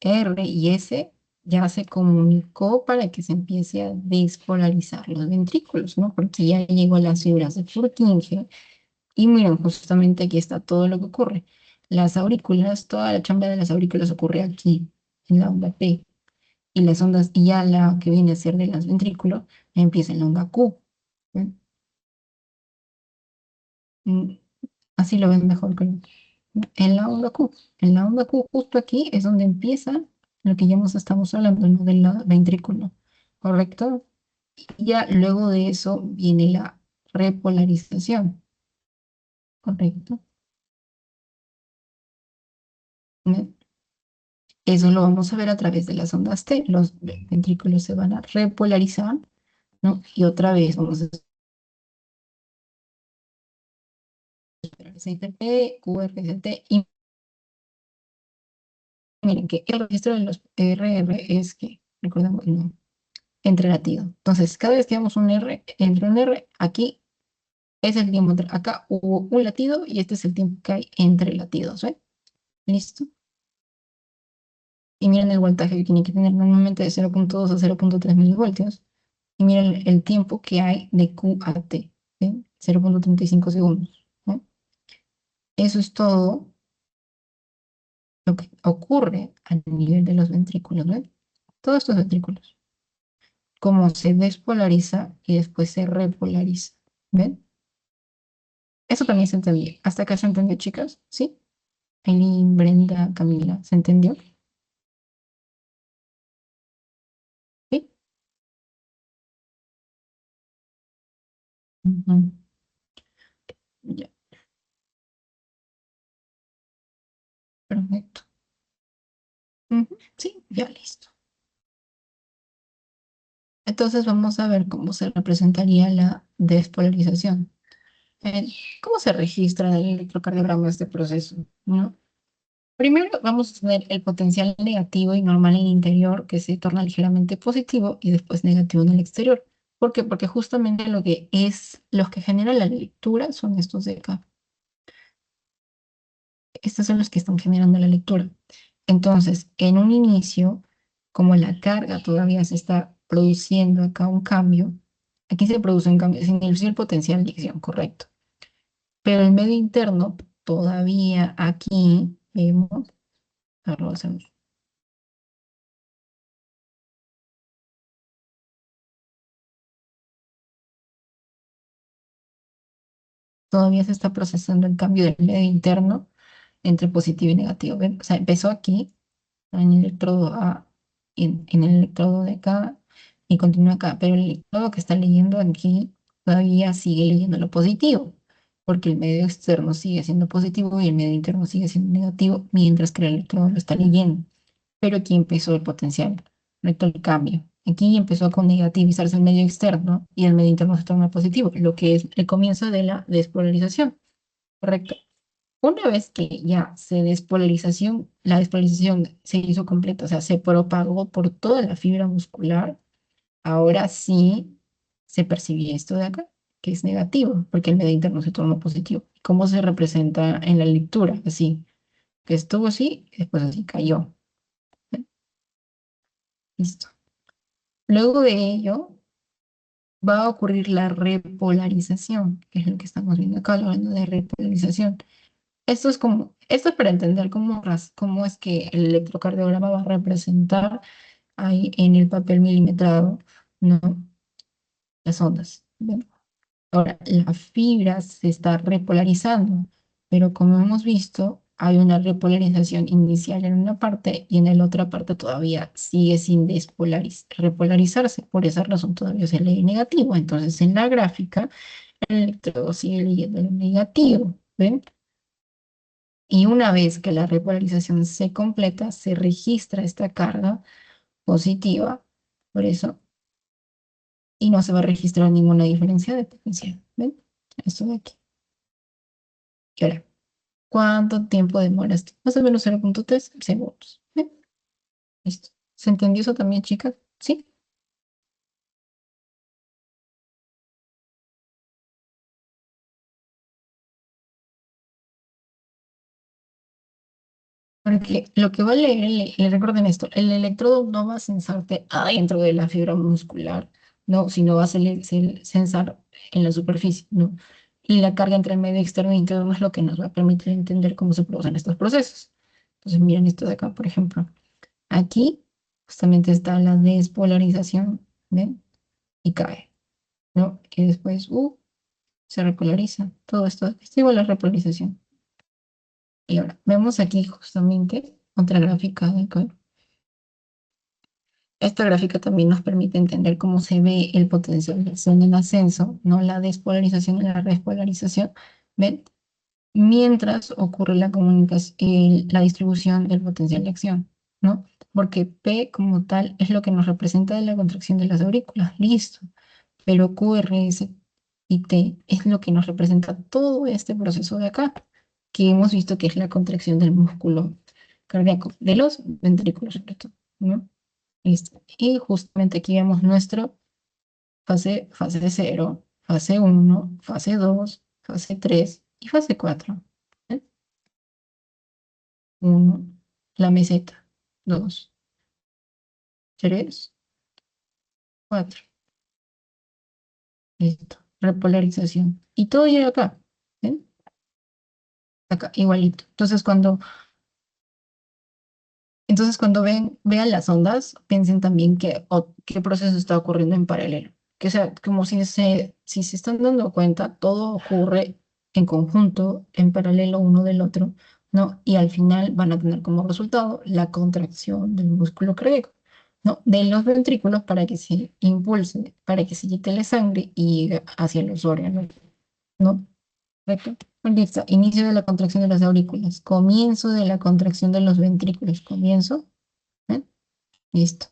R y S, ya se comunicó para que se empiece a despolarizar los ventrículos, ¿no? Porque ya llegó a las fibras de Purkinje. Y miren, justamente aquí está todo lo que ocurre. Las aurículas, toda la chambra de las aurículas ocurre aquí, en la onda P. Y las ondas, y ya la que viene a ser de las ventrículos, empieza en la onda Q. ¿Ven? Mm, Así lo ven mejor que yo. En la onda Q. En la onda Q, justo aquí es donde empieza lo que ya nos estamos hablando, ¿no? Del ventrículo, ¿correcto? Y ya luego de eso viene la repolarización, ¿correcto? ¿Ve? Eso lo vamos a ver a través de las ondas T. Los ventrículos se van a repolarizar, ¿no? Y otra vez vamos a esperar SITP, QRST, y miren que el registro de los RR es que, recordemos, no, entre latido. Entonces, cada vez que damos un R, entre un R, aquí es el tiempo entre, acá hubo un latido y este es el tiempo que hay entre latidos, ¿eh? ¿Listo? Y miren el voltaje que tiene que tener normalmente de 0,2 a 0,3 milivoltios. Y miren el tiempo que hay de Q a T, ¿sí? 0,35 segundos, ¿no? Eso es todo lo que ocurre a nivel de los ventrículos, ¿ven? Todos estos ventrículos. Cómo se despolariza y después se repolariza, ¿ven? Eso también se entendió. ¿Hasta acá se entendió, chicas? ¿Sí? Eileen, Brenda, Camila, ¿se entendió? ¿Sí? Ujú. Ya, perfecto. Ujú, sí, ya listo. Entonces vamos a ver cómo se representaría la despolarización. Eh, ¿Cómo se registra en el electrocardiograma este proceso? ¿No? Primero vamos a tener el potencial negativo y normal en el interior que se torna ligeramente positivo y después negativo en el exterior. ¿Por qué? Porque justamente los que generan la lectura son estos de acá. Estos son los que están generando la lectura. Entonces, en un inicio, como la carga todavía se está produciendo acá un cambio, aquí se produce un cambio, se inició el potencial de acción, correcto. Pero el medio interno, todavía aquí vemos, ahora lo hacemos, todavía se está procesando el cambio del medio interno entre positivo y negativo. ¿Ven? O sea, empezó aquí, en el electrodo A, en el electrodo de acá, y continúa acá. Pero el electrodo que está leyendo aquí todavía sigue leyendo lo positivo, porque el medio externo sigue siendo positivo y el medio interno sigue siendo negativo, mientras que el electrodo lo está leyendo. Pero aquí empezó el potencial, recto el cambio. Aquí empezó con negativizarse el medio externo y el medio interno se torna positivo, lo que es el comienzo de la despolarización, ¿correcto? Una vez que ya la despolarización se hizo completa, o sea, se propagó por toda la fibra muscular, ahora sí se percibe esto de acá, que es negativo, porque el medio interno se tornó positivo. ¿Cómo se representa en la lectura? Así, que estuvo así, y después así cayó. Listo. Luego de ello va a ocurrir la repolarización, que es lo que estamos viendo acá, hablando de repolarización. Esto es para entender cómo es que el electrocardiograma va a representar ahí en el papel milimetrado, ¿no? Las ondas. Bien. Ahora, la fibra se está repolarizando, pero como hemos visto, hay una repolarización inicial en una parte y en la otra parte todavía sigue sin repolarizarse. Por esa razón todavía se lee negativo. Entonces, en la gráfica, el electrodo sigue leyendo lo negativo. ¿Ven? Y una vez que la repolarización se completa, se registra esta carga positiva, por eso, y no se va a registrar ninguna diferencia de potencial. ¿Ven? Esto de aquí. Y ahora, ¿cuánto tiempo demora esto? Más o menos 0,3 segundos. ¿Ven? Listo. ¿Se entendió eso también, chicas? ¿Sí? Porque lo que va a leer, recuerden esto, el electrodo no va a censarte adentro de la fibra muscular, no, sino va a censar en la superficie, ¿no? Y la carga entre el medio externo e interno es lo que nos va a permitir entender cómo se producen estos procesos. Entonces, miren esto de acá, por ejemplo. Aquí justamente está la despolarización, ¿ven? Y cae, ¿no? Y después, se repolariza. Todo esto igual a la repolarización. Y ahora, vemos aquí justamente otra gráfica de acá. Esta gráfica también nos permite entender cómo se ve el potencial de acción en ascenso, no la despolarización y la repolarización, ¿ven? Mientras ocurre la distribución del potencial de acción, ¿no? Porque P como tal es lo que nos representa la contracción de las aurículas, listo, pero QRS y T es lo que nos representa todo este proceso de acá, que hemos visto que es la contracción del músculo cardíaco, de los ventrículos sobre todo, ¿no? Listo. Y justamente aquí vemos nuestro fase cero, fase uno, fase 2, fase 3 y fase 4. 1, la meseta. 2, 3, 4. Listo. Repolarización. Y todo llega acá. ¿Ven? Acá, igualito. Entonces, cuando vean las ondas, piensen también qué proceso está ocurriendo en paralelo. Que sea, como si se están dando cuenta, todo ocurre en conjunto, en paralelo uno del otro, ¿no? Y al final van a tener como resultado la contracción del músculo cardíaco, ¿no? De los ventrículos para que se impulse, para que se inyecte la sangre y llegue hacia los órganos, ¿no? ¿Correcto? Listo. Inicio de la contracción de las aurículas. Comienzo de la contracción de los ventrículos. Comienzo. ¿Eh? Listo.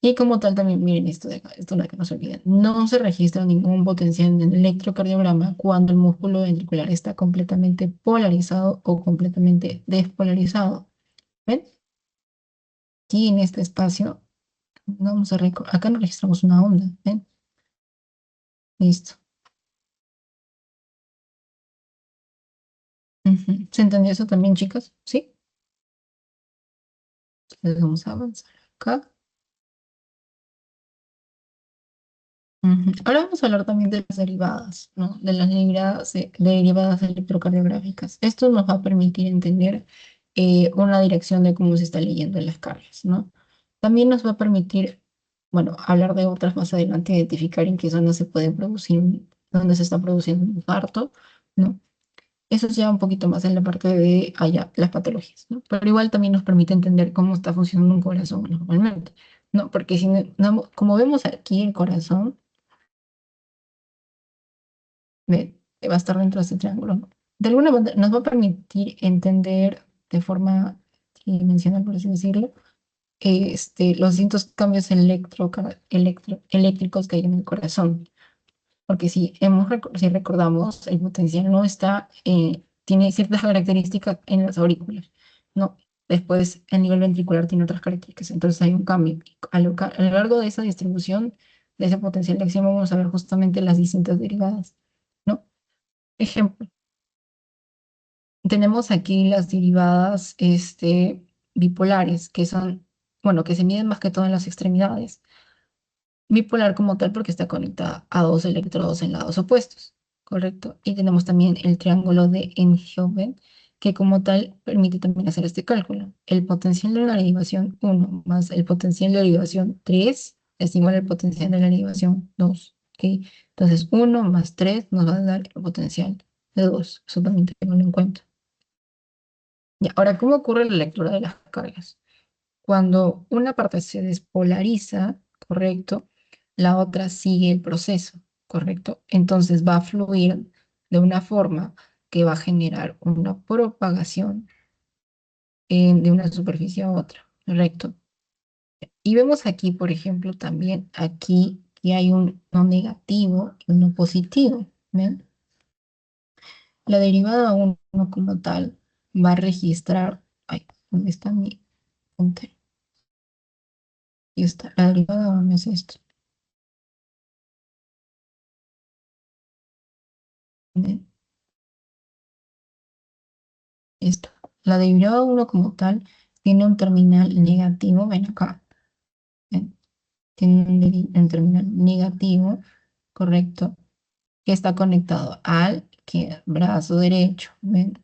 Y como tal también, miren esto de acá, esto no es que no se olviden. No se registra ningún potencial en el electrocardiograma cuando el músculo ventricular está completamente polarizado o completamente despolarizado. ¿Ven? Aquí en este espacio, no vamos a acá no registramos una onda. ¿Ven? Listo. Ujú. ¿Se entendió eso también, chicos? ¿Sí? Entonces vamos a avanzar acá. Ujú. Ahora vamos a hablar también de las derivadas, ¿no? De las derivadas electrocardiográficas. Esto nos va a permitir entender una dirección de cómo se está leyendo las cargas, ¿no? También nos va a permitir, bueno, hablar de otras más adelante, identificar en qué zonas se puede producir, dónde se está produciendo un infarto, ¿no? Eso ya un poquito más en la parte de allá, las patologías, ¿no? Pero igual también nos permite entender cómo está funcionando un corazón normalmente, ¿no? Porque si como vemos aquí el corazón, Va a estar dentro de este triángulo, ¿no? De alguna manera nos va a permitir entender de forma tridimensional, por así decirlo, los distintos cambios eléctricos que hay en el corazón. Porque si recordamos, el potencial no está, tiene ciertas características en las aurículas, ¿no? Después, el nivel ventricular tiene otras características, entonces hay un cambio. A lo largo de esa distribución, de ese potencial de acción, vamos a ver justamente las distintas derivadas, ¿no? Ejemplo, tenemos aquí las derivadas bipolares, que son, bueno, que se miden más que todo en las extremidades. Bipolar como tal porque está conectada a dos electrodos en lados opuestos, ¿correcto? Y tenemos también el triángulo de Einthoven, que como tal permite también hacer este cálculo. El potencial de la derivación 1 más el potencial de la derivación 3 es igual al potencial de la derivación 2, ¿ok? Entonces 1 más 3 nos va a dar el potencial de 2. Eso también tenganlo en cuenta. Y ahora, ¿cómo ocurre la lectura de las cargas? Cuando una parte se despolariza, ¿correcto? La otra sigue el proceso, ¿correcto? Entonces va a fluir de una forma que va a generar una propagación de una superficie a otra, ¿correcto? Y vemos aquí, por ejemplo, también aquí que hay un no negativo y uno positivo, ¿ven? La derivada uno como tal va a registrar, ay, ¿dónde está mi punto? Aquí está, la derivada 1 es esto. ¿Ven? Esto. La derivada uno como tal tiene un terminal negativo, ven acá, ¿ven? Tiene un terminal negativo, correcto, que está conectado al brazo derecho, ¿ven?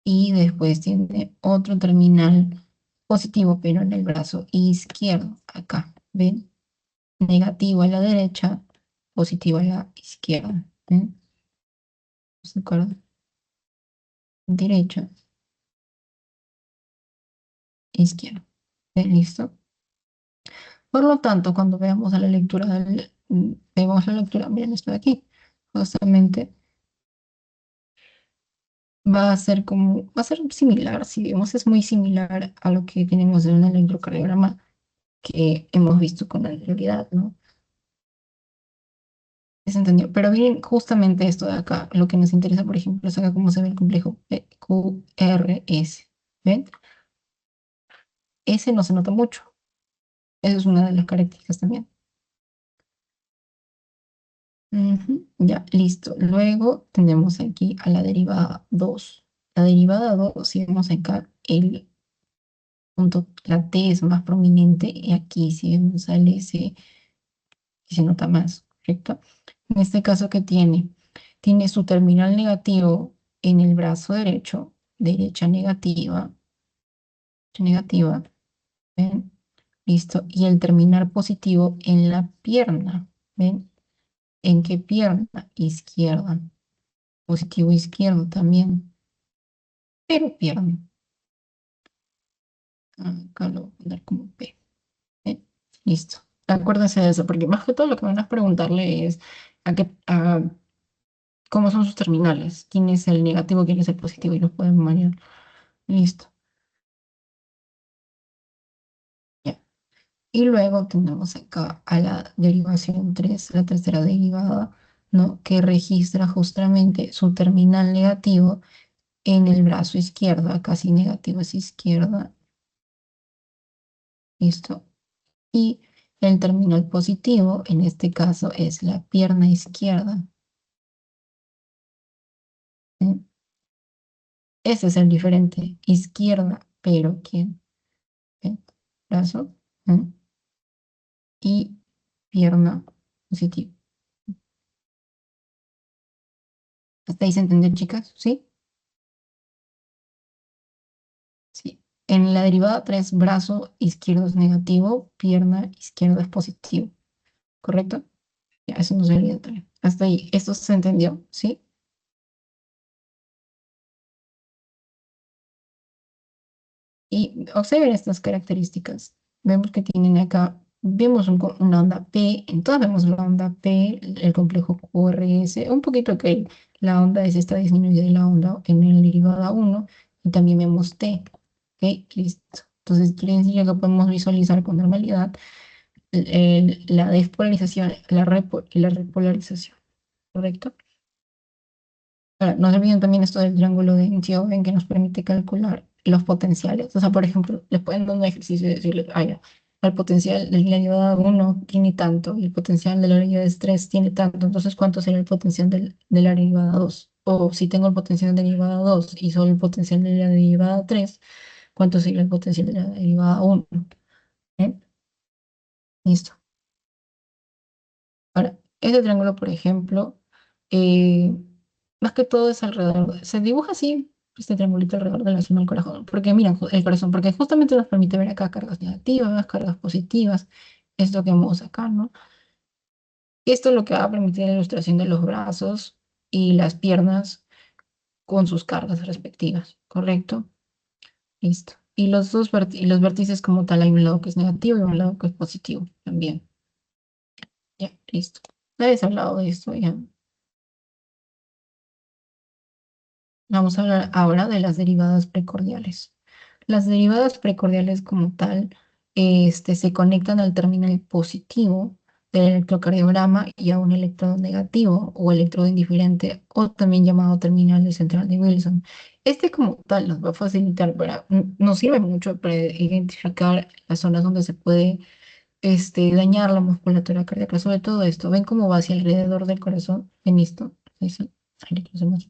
Y después tiene otro terminal positivo, pero en el brazo izquierdo, acá, ¿ven? Negativo a la derecha, positivo a la izquierda, ¿ven? ¿Se acuerdan? Derecha, izquierda. ¿Ven? ¿Listo? Por lo tanto, cuando veamos a la lectura vemos la lectura, miren, esto de aquí, justamente va a ser similar, si vemos, es muy similar a lo que tenemos en un electrocardiograma que hemos visto con anterioridad, ¿no? ¿Es entendido? Pero miren, justamente esto de acá, lo que nos interesa, por ejemplo, es acá cómo se ve el complejo PQRS. ¿Ven? Ese no se nota mucho. Esa es una de las características también. Ujú, ya, listo. Luego tenemos aquí a la derivada 2. La derivada 2, si vemos acá, el punto, la T es más prominente y aquí si vemos al S, y se nota más, ¿correcto? En este caso, ¿qué tiene? Tiene su terminal negativo en el brazo derecho, derecha negativa, ¿ven? Listo. Y el terminal positivo en la pierna, ¿ven? ¿En qué pierna? Izquierda. Positivo izquierdo también, pero pierna. Acá lo voy a poner como P. ¿Eh? Listo. Acuérdense de eso, porque más que todo lo que van a preguntarle es cómo son sus terminales, quién es el negativo, quién es el positivo, y los pueden manejar. Listo. Ya. Y luego tenemos acá a la derivación 3, la tercera derivada, ¿no? Que registra justamente su terminal negativo en el brazo izquierdo. Acá sí negativo es izquierda. Listo. Y el terminal positivo, en este caso, es la pierna izquierda. ¿Sí? Ese es el diferente, izquierda, pero ¿quién? ¿Sí? Brazo, ¿sí? Y pierna positiva. ¿Hasta ahí se entendió, chicas? ¿Sí? Sí. En la derivada 3 brazo izquierdo es negativo, pierna izquierda es positivo. ¿Correcto? Ya, eso no se olvida también. Hasta ahí, esto se entendió, ¿sí? Y observen estas características. Vemos que tienen acá vemos una onda P, en todas vemos la onda P, el complejo QRS, un poquito que la onda S está disminuida de la onda en el derivada uno y también vemos T. ¿Ok? Listo. Entonces, quiere decir que podemos visualizar con normalidad la despolarización y la repolarización, ¿correcto? Ahora, no se olviden también esto del triángulo de Entioven que nos permite calcular los potenciales. O sea, por ejemplo, les pueden dar un ejercicio y decirles, ah, ya, el potencial de la derivada uno tiene tanto y el potencial de la derivada 3 tiene tanto. Entonces, ¿cuánto será el potencial de la derivada 2? O si tengo el potencial de la derivada 2 y solo el potencial de la derivada 3, ¿cuánto sería el potencial de la derivada uno? ¿Eh? Listo. Ahora, este triángulo, por ejemplo, eh, más que todo es alrededor, se dibuja así, este triangulito alrededor de la zona del corazón, porque miren, el corazón, porque justamente nos permite ver acá cargas negativas, cargas positivas, esto que vemos acá, ¿no? Esto es lo que va a permitir la ilustración de los brazos y las piernas con sus cargas respectivas, ¿correcto? Listo. Y y los vértices como tal, hay un lado que es negativo y un lado que es positivo también. Ya, listo. Habéis hablado de esto ya. Vamos a hablar ahora de las derivadas precordiales. Las derivadas precordiales como tal, se conectan al terminal positivo del electrocardiograma y a un electrodo negativo o electrodo indiferente o también llamado terminal de central de Wilson. Este como tal nos va a facilitar nos sirve mucho para identificar las zonas donde se puede dañar la musculatura cardíaca. Sobre todo esto, ven cómo va hacia alrededor del corazón. En esto. Ahí sí. Ahí lo hacemos.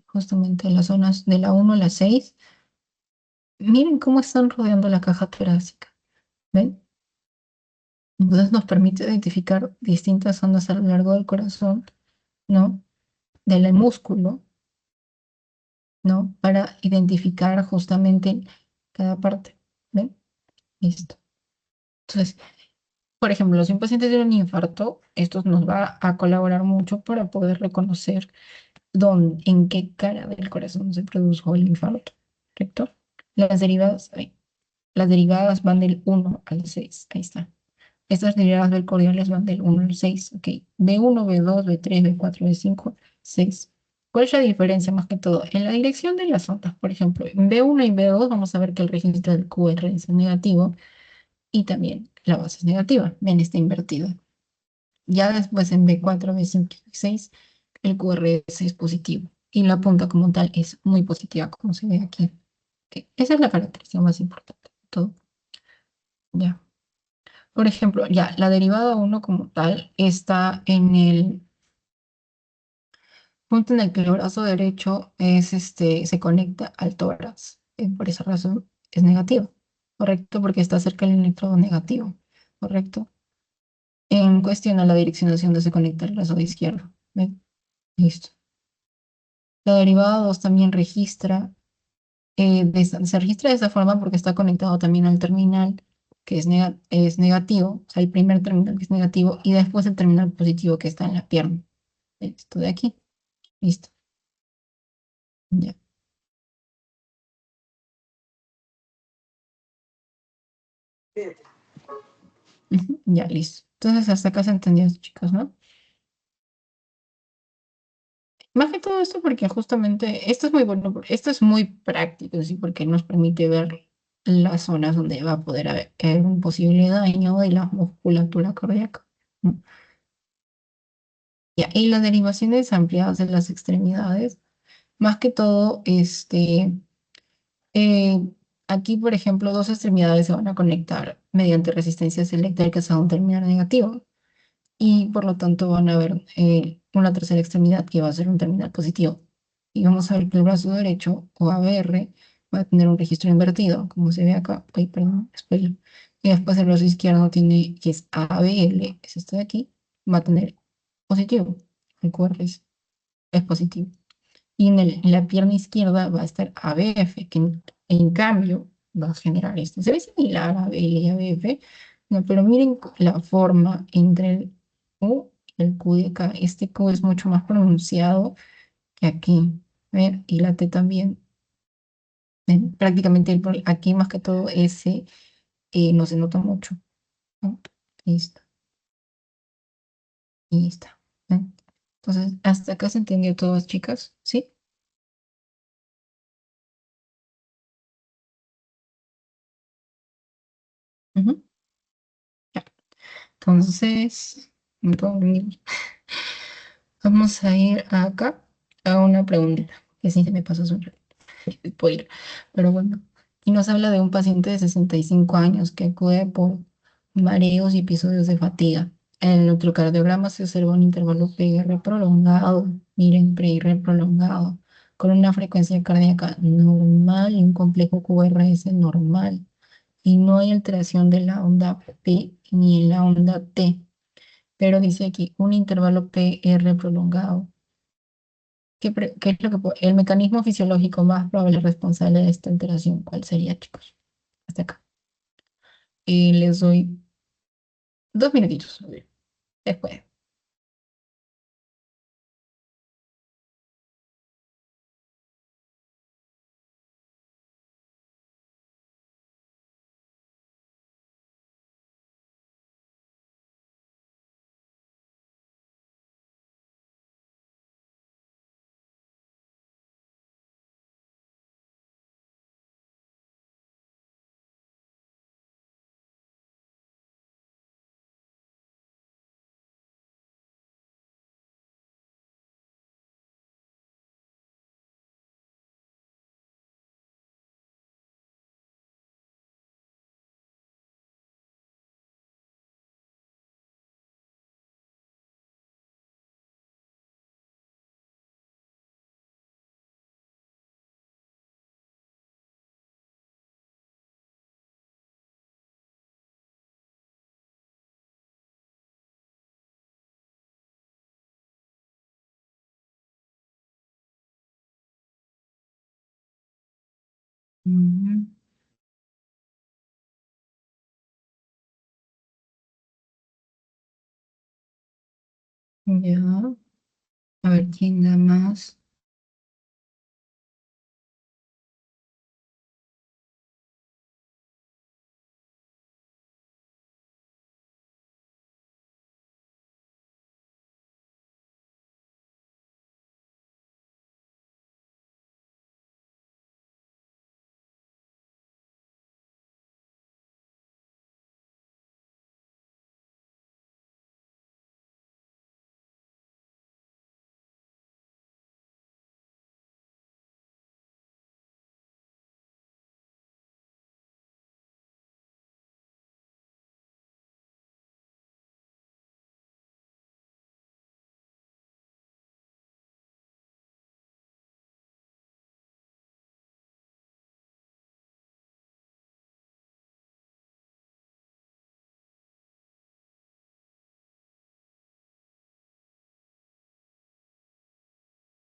Justamente en las zonas de la uno a la 6. Miren cómo están rodeando la caja torácica. ¿Ven? Entonces nos permite identificar distintas zonas a lo largo del corazón, ¿no? Del músculo, ¿no? Para identificar justamente cada parte. ¿Ven? Listo. Entonces, por ejemplo, si un paciente tiene un infarto, esto nos va a colaborar mucho para poder reconocer en qué cara del corazón se produjo el infarto, ¿correcto? Las derivadas, las derivadas van del uno al 6. Ahí está. Estas derivadas verticales van del uno al 6. Ok. B1, B2, B3, B4, B5, 6. ¿Cuál es la diferencia más que todo? En la dirección de las ondas, por ejemplo, en B1 y B2 vamos a ver que el registro del QR es negativo y también la base es negativa. Ven, está invertido. Ya después en B4, B5 y 6, el QRS es positivo y la punta como tal es muy positiva, como se ve aquí. Ok. Esa es la característica más importante de todo. Ya. Por ejemplo, ya, la derivada uno como tal está en el punto en el que el brazo derecho se conecta al tórax. Por esa razón es negativo, ¿correcto? Porque está cerca del electrodo negativo, ¿correcto? En cuestión a la direccionación donde se conecta el brazo izquierdo. ¿Ven? Listo. La derivada 2 también se registra de esa forma porque está conectado también al terminal que es negativo, o sea, el primer terminal que es negativo y después el terminal positivo que está en la pierna. Esto de aquí. Listo. Ya. Ujú, ya, listo. Entonces, hasta acá se entendió, chicos, ¿no? Más que todo esto porque justamente esto es muy bueno, esto es muy práctico, ¿sí? Porque nos permite ver las zonas donde va a poder haber un posible daño de la musculatura cardíaca, ¿no? Ya, y las derivaciones ampliadas de las extremidades, más que todo, eh, aquí, por ejemplo, dos extremidades se van a conectar mediante resistencias eléctricas a un terminal negativo. Y por lo tanto van a ver una tercera extremidad que va a ser un terminal positivo. Y vamos a ver que el brazo derecho o ABR va a tener un registro invertido, como se ve acá. Ay, perdón, spoiler. Y después el brazo izquierdo tiene, que es ABL, es esto de aquí, va a tener positivo. El QR es positivo. Y en la pierna izquierda va a estar ABF, que en cambio va a generar esto. Se ve similar a ABL y ABF, no, pero miren la forma entre el U y el Q de acá. Este Q es mucho más pronunciado que aquí. ¿Ven? Y la T también. Prácticamente aquí más que todo ese no se nota mucho, ¿no? Ahí está, ahí está. ¿Ven? Entonces, hasta acá se entendió todas, chicas, ¿sí? Ujú. Ya. Entonces, entonces, vamos a ir acá a una preguntita, que sí se me pasó hace spoiler, pero bueno. Y nos habla de un paciente de 65 años que acude por mareos y episodios de fatiga. En el electrocardiograma se observa un intervalo PR prolongado, miren, PR prolongado, con una frecuencia cardíaca normal y un complejo QRS normal. Y no hay alteración de la onda P ni en la onda T, pero dice aquí un intervalo PR prolongado. ¿Qué es lo que el mecanismo fisiológico más probable responsable de esta alteración? ¿Cuál sería, chicos? Hasta acá. Y les doy 2 minutitos. A ver, después. Ujú. Ya. A ver quién da más.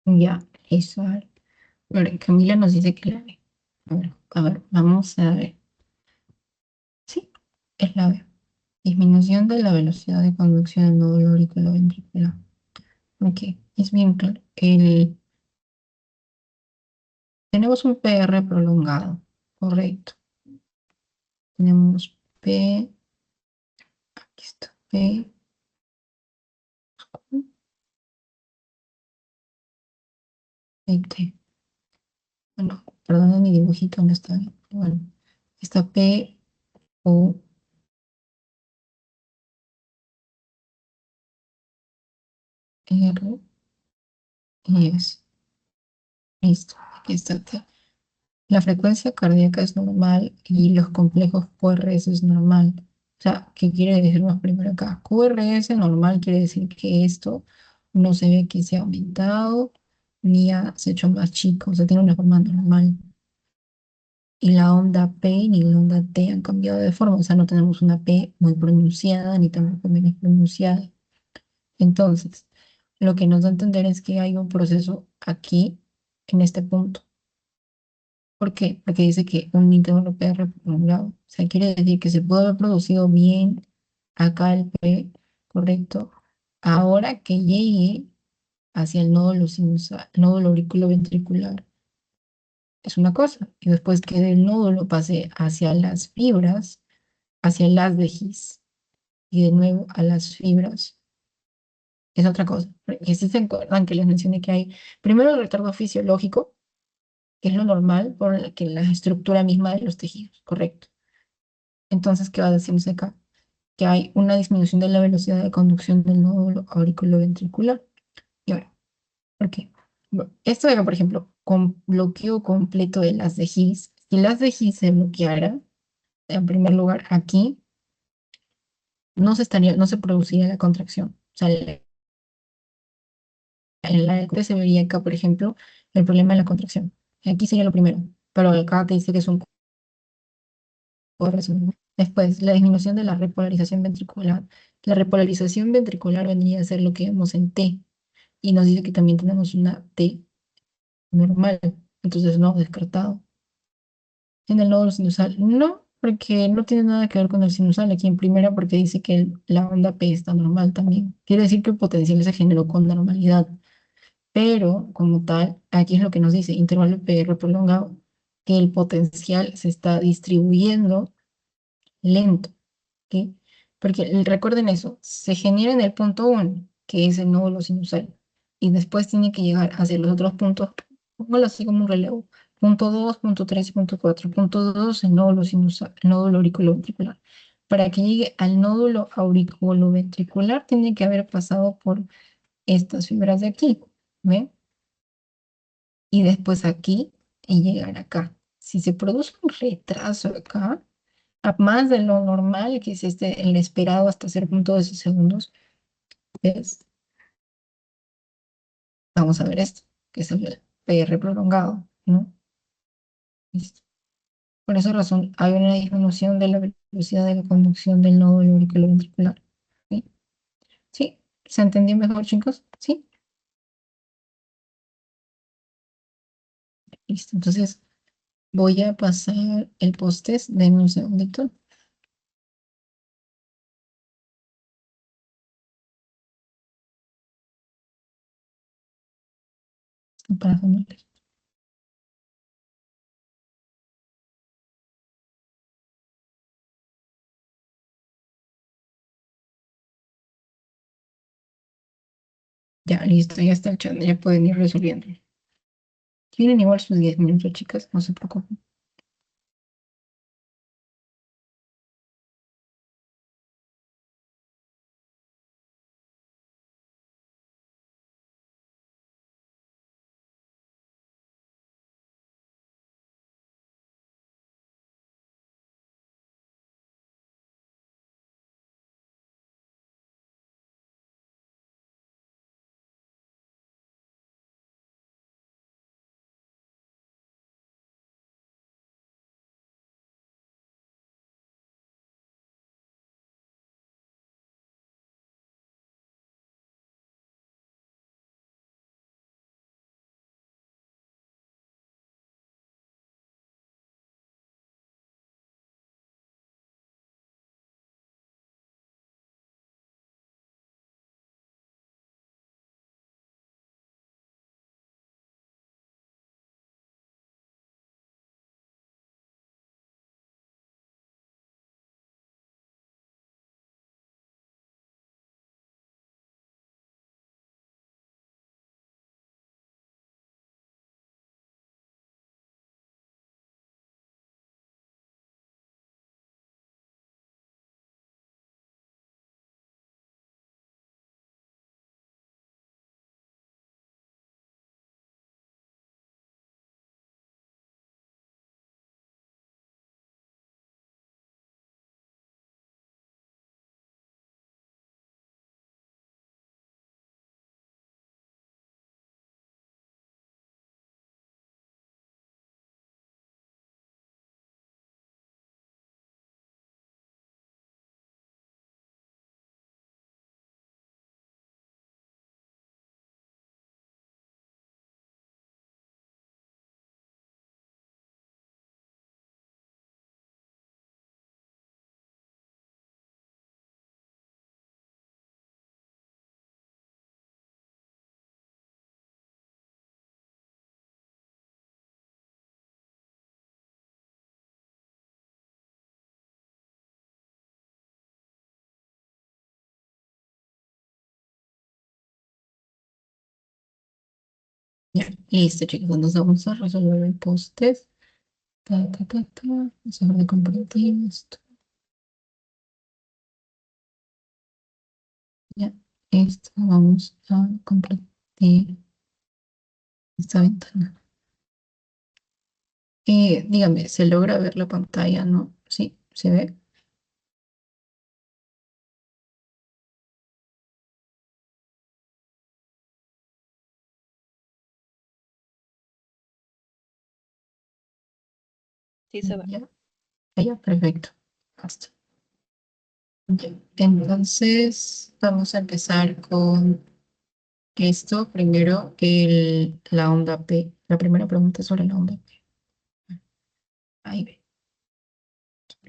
Ya. Eso. A ver, Camila nos dice que la ve. A ver, vamos a ver. Sí, es la B. Disminución de la velocidad de conducción del nódulo auriculoventricular. Ok, es bien claro. Tenemos un PR prolongado, correcto. Tenemos aquí está, y T. Bueno, perdón, mi dibujito no está bien. Bueno, está P, O, R y S. Listo, aquí está T. La frecuencia cardíaca es normal y los complejos QRS es normal. O sea, ¿qué quiere decirnos primero acá? QRS normal quiere decir que esto no se ve que se ha aumentado ni se ha hecho más chico, o sea, tiene una forma normal. Y la onda P ni la onda T han cambiado de forma, o sea, no tenemos una P muy pronunciada ni tampoco menos pronunciada. Entonces, lo que nos da a entender es que hay un proceso aquí, en este punto. ¿Por qué? Porque dice que un intervalo PR prolongado. O sea, quiere decir que se puede haber producido bien acá el P, correcto, ahora que llegue hacia el nódulo sinusal, nódulo auriculoventricular. es una cosa. Y después que del nódulo pase hacia las fibras, hacia las de His, y de nuevo a las fibras, es otra cosa. Y si se acuerdan que les mencioné que hay primero el retardo fisiológico, que es lo normal por la que la estructura misma de los tejidos, correcto. Entonces, ¿qué va a decirnos acá? Que hay una disminución de la velocidad de conducción del nódulo auriculoventricular. Y ahora, ¿por qué? Bueno, esto de acá, por ejemplo, con bloqueo completo de las de His, si las de His se bloqueara, en primer lugar, aquí no se produciría la contracción. O sea, en la ECT se vería acá, por ejemplo, el problema de la contracción. Aquí sería lo primero, pero acá te dice que es un corazón. Después, la disminución de la repolarización ventricular. La repolarización ventricular vendría a ser lo que vemos en T, y nos dice que también tenemos una T normal, entonces no, descartado. En el nódulo sinusal, no, porque no tiene nada que ver con el sinusal aquí en primera, porque dice que la onda P está normal también. Quiere decir que el potencial se generó con normalidad, pero como tal, aquí es lo que nos dice, intervalo PR prolongado, que el potencial se está distribuyendo lento, ¿ok? Porque recuerden eso, se genera en el punto 1, que es el nódulo sinusal, y después tiene que llegar hacia los otros puntos, póngalo así como un relevo, punto 2, punto 3 y punto 4. Punto 2, el nódulo sinusal, el nódulo auriculoventricular. Para que llegue al nódulo auriculoventricular, tiene que haber pasado por estas fibras de aquí, ¿ven? Y después aquí y llegar acá. Si se produce un retraso acá, a más de lo normal, que es el esperado hasta 0,12 segundos, ¿ves? Vamos a ver esto, que es el PR prolongado, ¿no? Listo. Por esa razón, hay una disminución de la velocidad de la conducción del nódulo auriculoventricular. ¿Sí? ¿Sí? ¿Se entendió mejor, chicos? ¿Sí? Listo. Entonces, voy a pasar el post-test. Denme un segundito para ponerle. Ya, listo, ya está el chat, ya pueden ir resolviendo. Tienen igual sus 10 minutos, chicas, no se preocupen. Ya, listo, chicos. Entonces vamos a resolver el post-test. Ta, ta, ta, ta. Vamos a ver de compartir esto. Ya, esto vamos a compartir esta ventana. Dígame, ¿se logra ver la pantalla, no? Sí, se ve. Sí se ve. Ya, ya, perfecto. Basta. Ya, entonces, vamos a empezar con esto. Primero, la onda P. La primera pregunta es sobre la onda P. Ahí ve.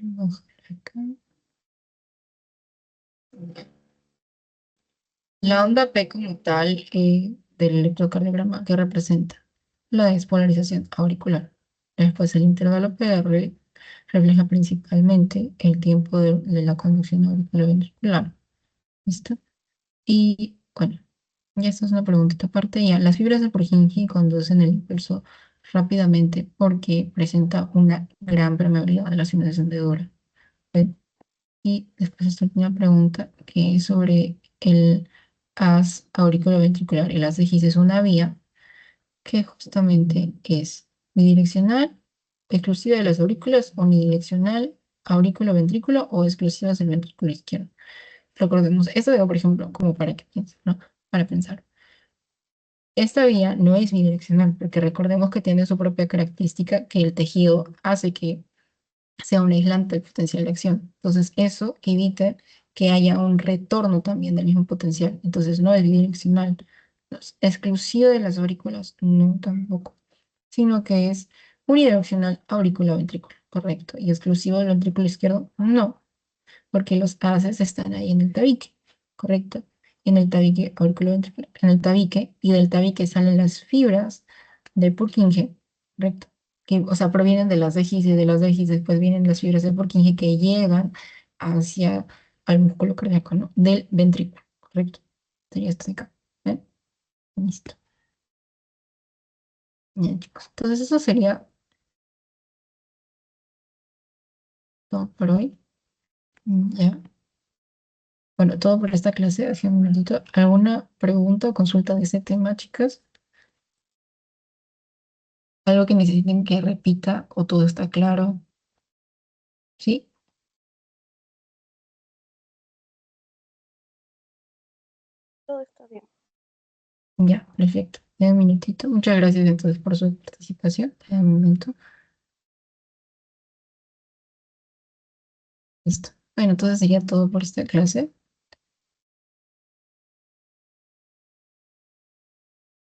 Vamos a ver acá. La onda P como tal del electrocardiograma que representa la despolarización auricular. Después el intervalo PR refleja principalmente el tiempo de la conducción auriculoventricular. ¿Listo? Y bueno, ya esta es una preguntita aparte. Ya, las fibras de Purkinje conducen el impulso rápidamente porque presenta una gran permeabilidad de la señalización de Dora. ¿Ven? Y después esta última pregunta que es sobre el haz auriculoventricular. El haz de His es una vía que justamente es bidireccional, exclusiva de las aurículas, unidireccional, aurículo-ventrículo o exclusiva del ventrículo izquierdo. Recordemos, esto digo, por ejemplo, como para que piensen, ¿no? Para pensar. Esta vía no es bidireccional, porque recordemos que tiene su propia característica que el tejido hace que sea un aislante del potencial de acción. Entonces, eso evita que haya un retorno también del mismo potencial. Entonces, no es bidireccional. No es exclusivo de las aurículas, no tampoco, sino que es unidireccional aurículo-ventrículo, correcto. Y exclusivo del ventrículo izquierdo, no, porque los haces están ahí en el tabique, ¿correcto? En el tabique auriculoventricular, en el tabique, y del tabique salen las fibras de Purkinje, ¿correcto? Que, o sea, provienen de las déjices, y de las déjices después vienen las fibras de Purkinje que llegan hacia al músculo cardíaco, ¿no? Del ventrículo, ¿correcto? Sería esto de acá, ¿ven? Listo. Bien, chicos. Entonces eso sería todo por hoy. Ya. Bueno, todo por esta clase. Hace un momentito. ¿Alguna pregunta o consulta de ese tema, chicas? ¿Algo que necesiten que repita o todo está claro? ¿Sí? Todo está bien. Ya, perfecto. Ya un minutito. Muchas gracias entonces por su participación. Ya un momento. Listo. Bueno, entonces sería todo por esta clase.